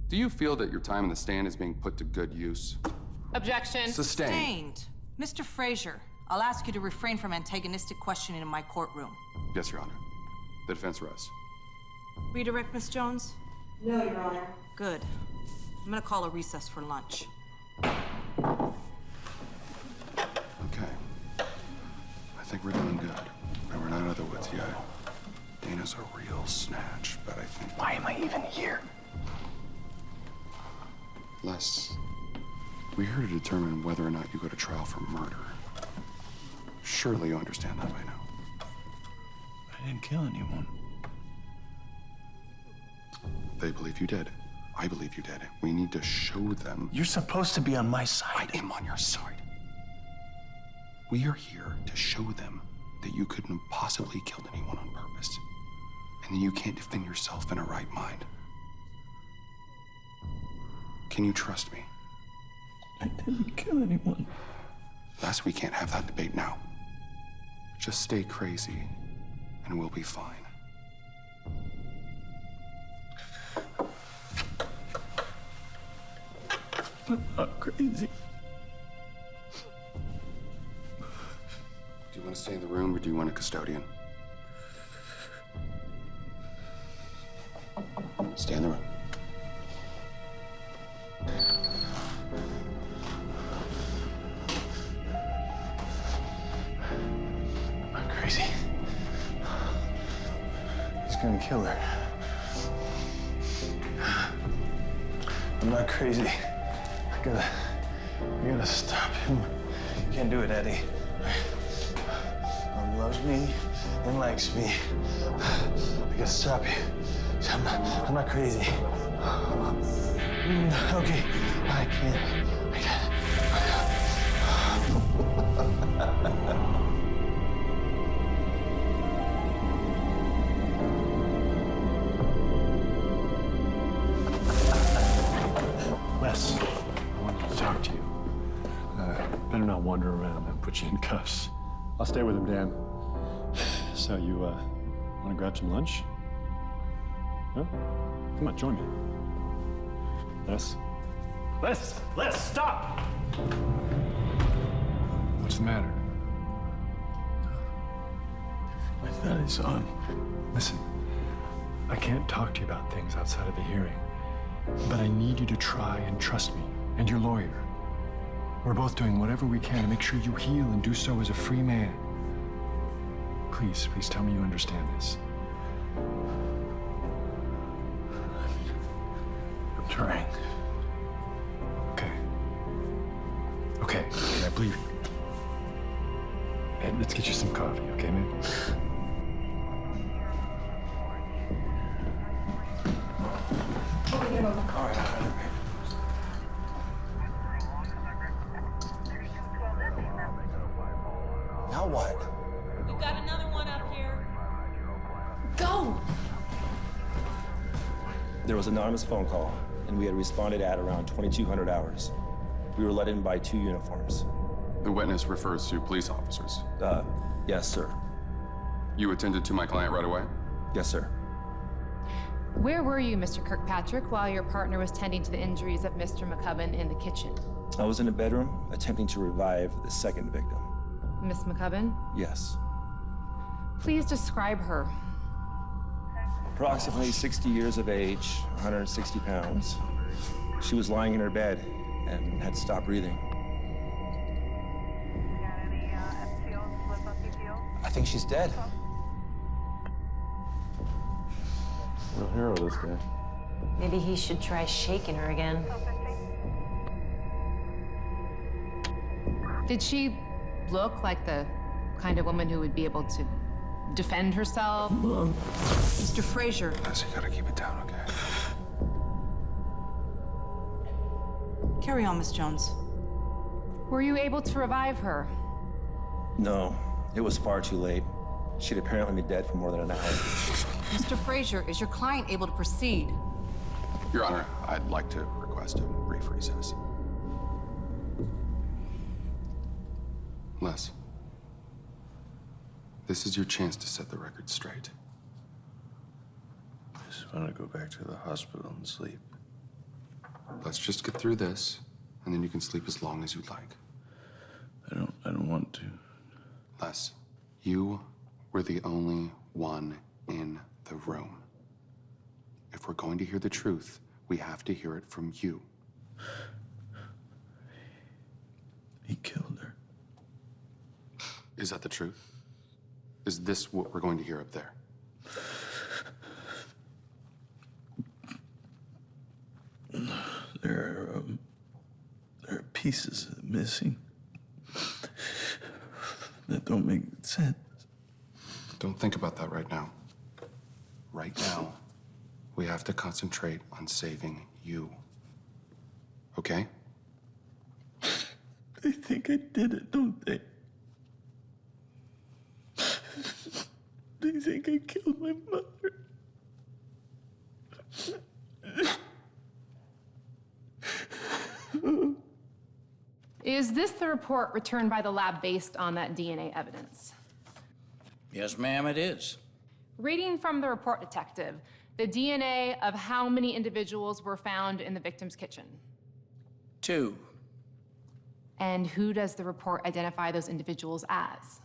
Do you feel that your time in the stand is being put to good use? Objection. Sustained. Mr. Frazier, I'll ask you to refrain from antagonistic questioning in my courtroom. Yes, Your Honor. The defense rests. Redirect, Miss Jones? No, Your Honor. Good. I'm gonna call a recess for lunch. Okay. I think we're doing good. And we're not out of the woods yet. Dana's a real snatch, but I think... Why am I even here? Les, we're here to determine whether or not you go to trial for murder. Surely you understand that by now. I didn't kill anyone. They believe you did. I believe you did. We need to show them. You're supposed to be on my side. I am on your side. We are here to show them that you couldn't have possibly killed anyone on purpose. And that you can't defend yourself in a right mind. Can you trust me? I didn't kill anyone. Les, we can't have that debate now. Just stay crazy, and we'll be fine. I'm not crazy. Do you want to stay in the room, or do you want a custodian? Stay in the room. I'm not crazy. He's gonna kill her. I'm not crazy. I gotta stop him. You can't do it, Eddie. He loves me and likes me. I gotta stop you. I'm not crazy. Okay, I can't. Les, I wanted to talk to you. Better not wander around and put you in cuffs. I'll stay with him, Dan. So you, want to grab some lunch? Huh? Come on, join me. Les? Les, stop! What's the matter? I thought I saw him. Listen, I can't talk to you about things outside of the hearing, but I need you to try and trust me, and your lawyer. We're both doing whatever we can to make sure you heal and do so as a free man. Please tell me you understand this. I'm trying. Okay, I believe you. Hey, let's get you some coffee, okay, man? All right. Now what? We've got another one up here. Go! There was an anonymous phone call, and we had responded at around 2200 hours. We were let in by 2 uniforms. The witness refers to police officers. Yes, sir. You attended to my client right away? Yes, sir. Where were you, Mr. Kirkpatrick, while your partner was tending to the injuries of Mr. McCubbin in the kitchen? I was in the bedroom attempting to revive the second victim. Miss McCubbin? Yes. Please describe her. Approximately 60 years of age, 160 pounds. She was lying in her bed and had stopped breathing. I think she's dead. Real hero, this guy. Maybe he should try shaking her again. Did she look like the kind of woman who would be able to defend herself? Mr. Frazier. Yes, you gotta keep it down, okay? Carry on, Miss Jones. Were you able to revive her? No, it was far too late. She'd apparently been dead for more than an hour. Mr. Frazier, is your client able to proceed? Your Honor, I'd like to request a brief recess. Les, this is your chance to set the record straight. I just want to go back to the hospital and sleep. Let's just get through this, and then you can sleep as long as you'd like. I don't want to. Les, you were the only one in the room. If we're going to hear the truth, we have to hear it from you. He killed her. Is that the truth? Is this what we're going to hear up there? There are pieces missing that don't make sense. Don't think about that right now. Right now, we have to concentrate on saving you. Okay? They think I did it, don't they? They think I killed my mother. Is this the report returned by the lab based on that DNA evidence? Yes, ma'am, it is. Reading from the report, Detective, the DNA of how many individuals were found in the victim's kitchen? 2. And who does the report identify those individuals as?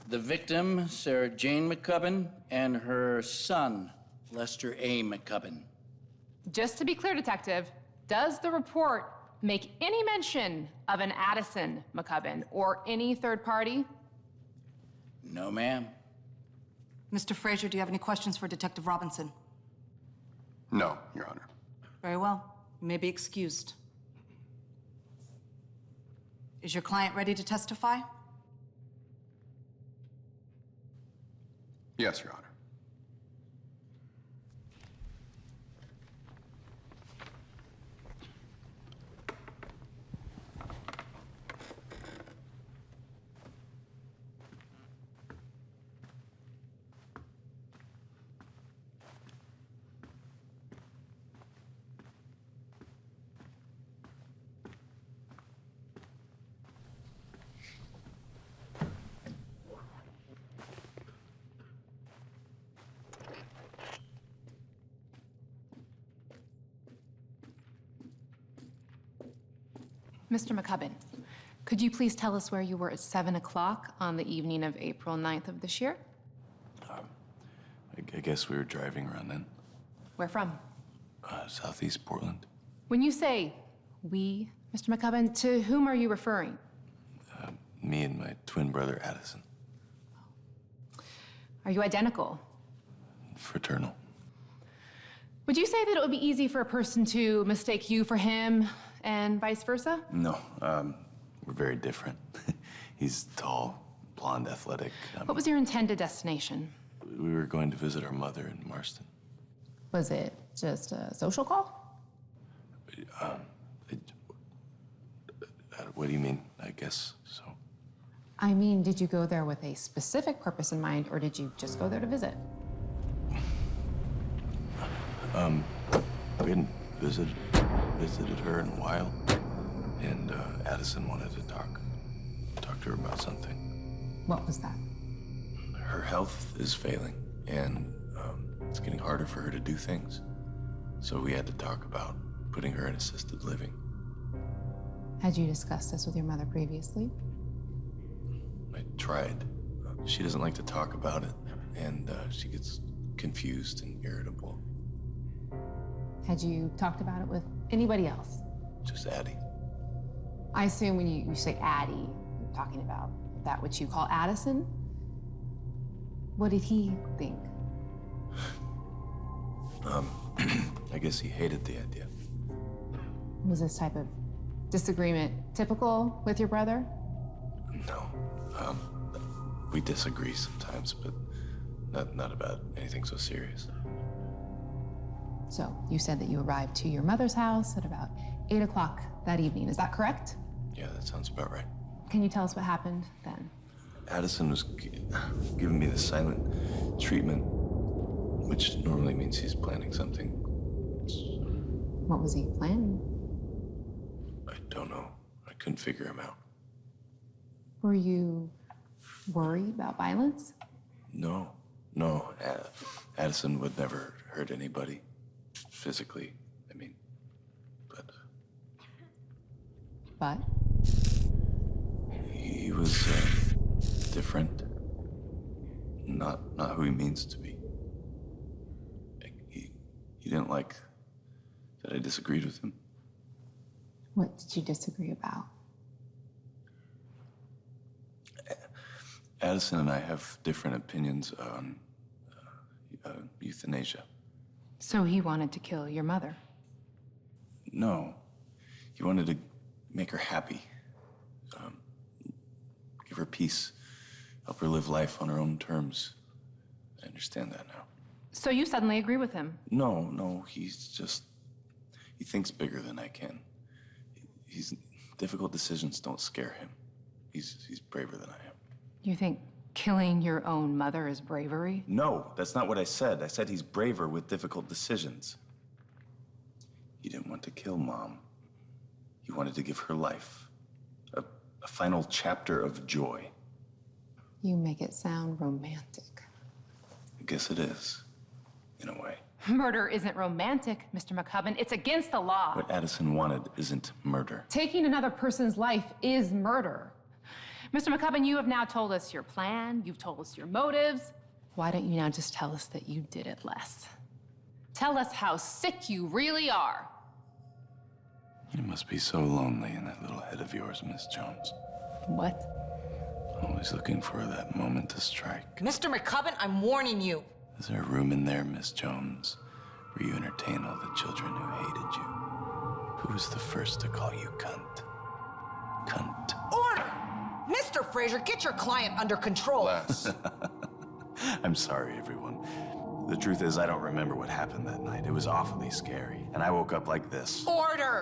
The victim, Sarah Jane McCubbin, and her son, Lester A. McCubbin. Just to be clear, Detective, does the report make any mention of an Addison McCubbin or any third party? No, ma'am. Mr. Frazier, do you have any questions for Detective Robinson? No, Your Honor. Very well. You may be excused. Is your client ready to testify? Yes, Your Honor. Mr. McCubbin, could you please tell us where you were at 7 o'clock on the evening of April 9th of this year? I guess we were driving around then. Where from? Southeast Portland. When you say we, Mr. McCubbin, to whom are you referring? Me and my twin brother, Addison. Are you identical? Fraternal. Would you say that it would be easy for a person to mistake you for him and vice versa? No, we're very different. He's tall, blonde, athletic. What was your intended destination? We were going to visit our mother in Marston. Was it just a social call? What do you mean? I guess so. I mean, did you go there with a specific purpose in mind, or did you just go there to visit? We hadn't visited her in a while, and Addison wanted to talk. to her about something. What was that? Her health is failing, and it's getting harder for her to do things. So we had to talk about putting her in assisted living. Had you discussed this with your mother previously? I tried. She doesn't like to talk about it, and she gets confused and irritable. Had you talked about it with anybody else? Just Addie. I assume when you say Addie, you're talking about that which you call Addison? What did he think? I guess he hated the idea. Was this type of disagreement typical with your brother? No. We disagree sometimes, but not about anything so serious. So you said that you arrived to your mother's house at about 8 o'clock that evening. Is that correct? Yeah, that sounds about right. Can you tell us what happened then? Addison was giving me the silent treatment, which normally means he's planning something. What was he planning? I don't know. I couldn't figure him out. Were you worried about violence? No. Addison would never hurt anybody physically. I mean, But? He was different. Not who he means to be. He didn't like that I disagreed with him. What did you disagree about? Addison and I have different opinions on euthanasia. So he wanted to kill your mother? No. He wanted to make her happy. Give her peace. Help her live life on her own terms. I understand that now. So you suddenly agree with him? No, he's just... He thinks bigger than I can. Difficult decisions don't scare him. He's braver than I am. You think killing your own mother is bravery? No, that's not what I said. I said he's braver with difficult decisions. He didn't want to kill Mom. He wanted to give her life. A final chapter of joy. You make it sound romantic. I guess it is, in a way. Murder isn't romantic, Mr. McCubbin. It's against the law. What Addison wanted isn't murder. Taking another person's life is murder. Mr. McCubbin, you have now told us your plan. You've told us your motives. Why don't you now just tell us that you did it less? Tell us how sick you really are. You must be so lonely in that little head of yours, Miss Jones. What? Always looking for that moment to strike. Mr. McCubbin, I'm warning you. Is there room in there, Miss Jones, where you entertain all the children who hated you? Who was the first to call you cunt? Cunt. Order! Mr. Fraser, get your client under control. Les. I'm sorry, everyone. The truth is, I don't remember what happened that night. It was awfully scary, and I woke up like this. Order!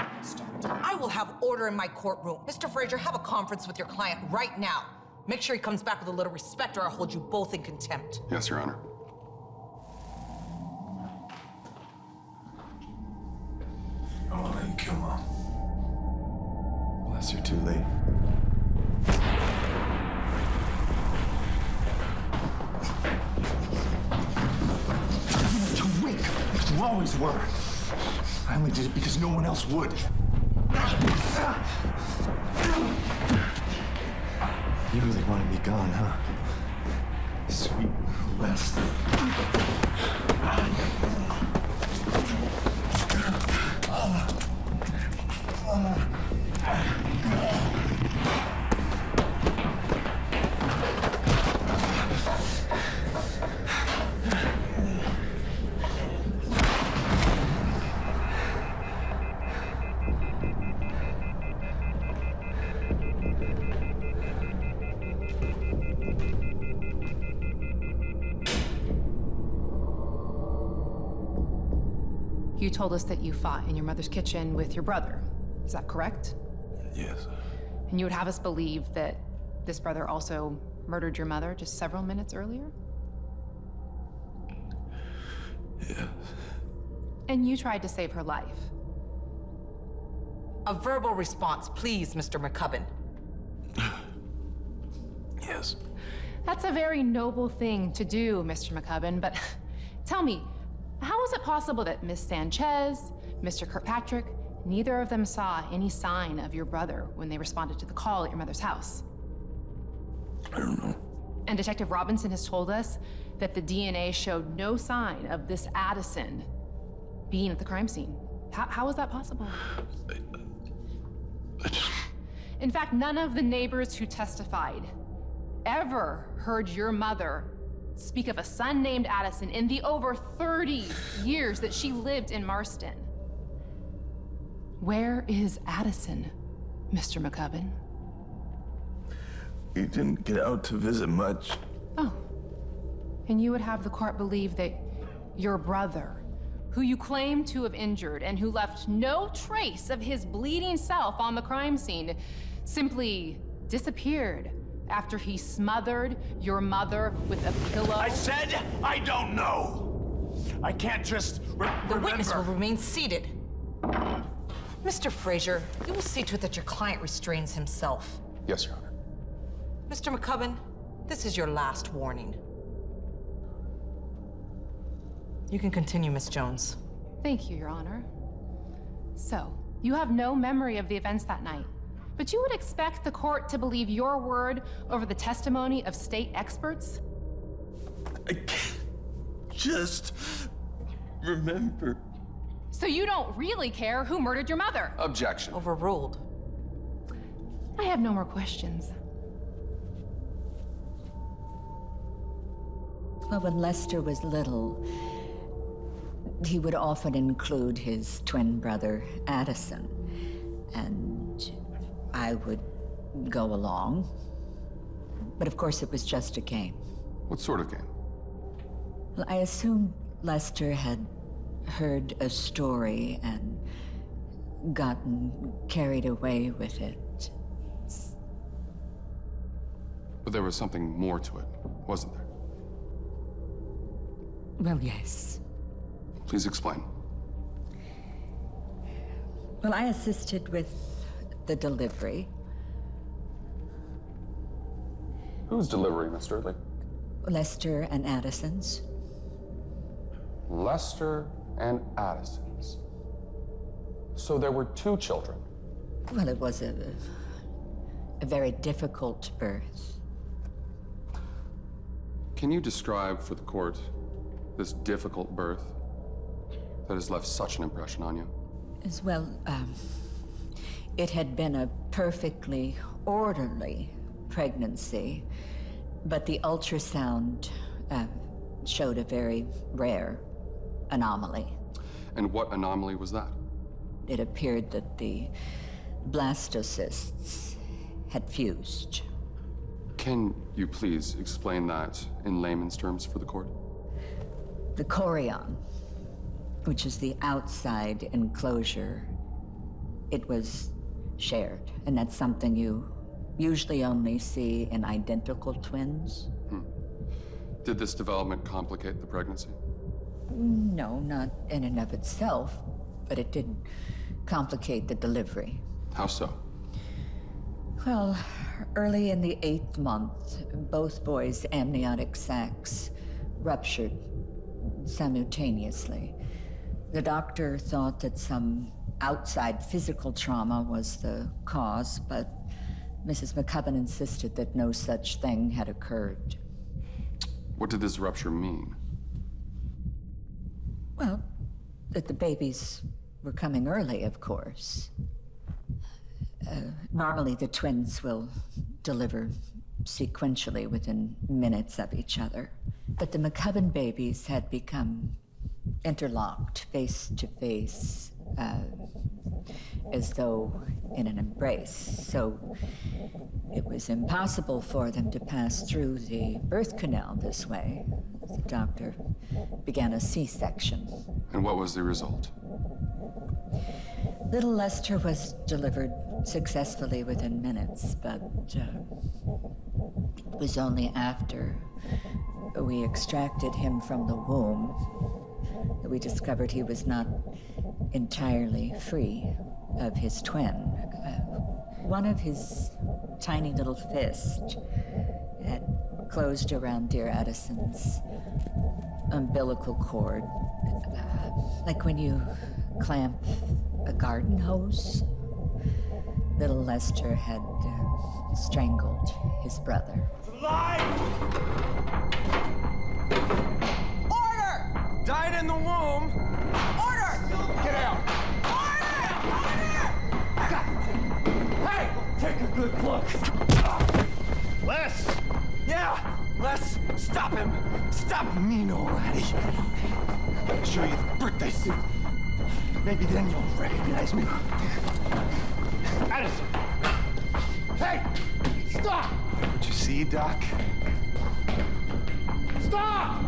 I will have order in my courtroom. Mr. Fraser, have a conference with your client right now. Make sure he comes back with a little respect, or I'll hold you both in contempt. Yes, Your Honor. I won't let you kill Mom. Unless you're too late. You're too weak. You always were. I only did it because no one else would. You really wanted me gone, huh? Sweet West. You told us that you fought in your mother's kitchen with your brother. Is that correct? Yes. And you would have us believe that this brother also murdered your mother just several minutes earlier? Yes. And you tried to save her life. A verbal response, please, Mr. McCubbin. Yes. That's a very noble thing to do, Mr. McCubbin, but tell me, how is it possible that Miss Sanchez, Mr. Kirkpatrick, neither of them saw any sign of your brother when they responded to the call at your mother's house? I don't know. And Detective Robinson has told us that the DNA showed no sign of this Addison being at the crime scene. How is that possible? In fact, none of the neighbors who testified ever heard your mother speak of a son named Addison in the over 30 years that she lived in Marston. Where is Addison, Mr. McCubbin? He didn't get out to visit much. Oh. And you would have the court believe that your brother, who you claim to have injured and who left no trace of his bleeding self on the crime scene, simply disappeared after he smothered your mother with a pillow? I said I don't know. I can't just The witness will remain seated. Mr. Frazier, you will see to it that your client restrains himself. Yes, Your Honor. Mr. McCubbin, this is your last warning. You can continue, Miss Jones. Thank you, Your Honor. So, you have no memory of the events that night, but you would expect the court to believe your word over the testimony of state experts? I can't just remember. So you don't really care who murdered your mother? Objection. Overruled. I have no more questions. Well, when Lester was little, he would often include his twin brother, Addison, and I would go along. But of course, it was just a game. What sort of game? Well, I assumed Lester had heard a story and gotten carried away with it. But there was something more to it, wasn't there? Well, yes. Please explain. Well, I assisted with the delivery. Whose delivery, Miss Dudley? Lester and Addison's. Lester and Addison's. So there were two children. Well, it was a very difficult birth. Can you describe for the court this difficult birth that has left such an impression on you? As well, it had been a perfectly orderly pregnancy, but the ultrasound showed a very rare anomaly. And what anomaly was that? It appeared that the blastocysts had fused. Can you please explain that in layman's terms for the court? The chorion, which is the outside enclosure, it was shared, and that's something you usually only see in identical twins. Did this development complicate the pregnancy? No, not in and of itself, but it did complicate the delivery. How so? Well, early in the 8th month, both boys' amniotic sacs ruptured simultaneously. The doctor thought that some outside physical trauma was the cause, but Mrs. McCubbin insisted that no such thing had occurred. What did this rupture mean? Well, that the babies were coming early, of course. Normally, the twins will deliver sequentially within minutes of each other. But the McCubbin babies had become interlocked, face to face, as though in an embrace. So it was impossible for them to pass through the birth canal this way. The doctor began a C-section. And what was the result? Little Lester was delivered successfully within minutes, but it was only after we extracted him from the womb that we discovered he was not entirely free of his twin. One of his tiny little fists had closed around dear Addison's umbilical cord. Like when you clamp a garden hose. Little Lester had strangled his brother. Order! Died in the womb. Order! Get out. Hey! Take a good look. Les! Yeah! Les, stop him! Stop Nino, laddie. Gotta show you the birthday suit. Maybe then you'll recognize me. Addison! Hey! Stop! What you see, Doc? Stop!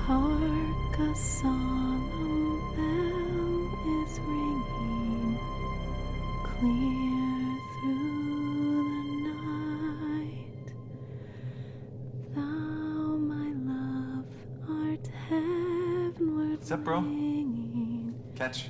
Hark, a solemn bell is ringing clear through the night. Thou, my love, art heavenward What's up, bro? ringing. Catch.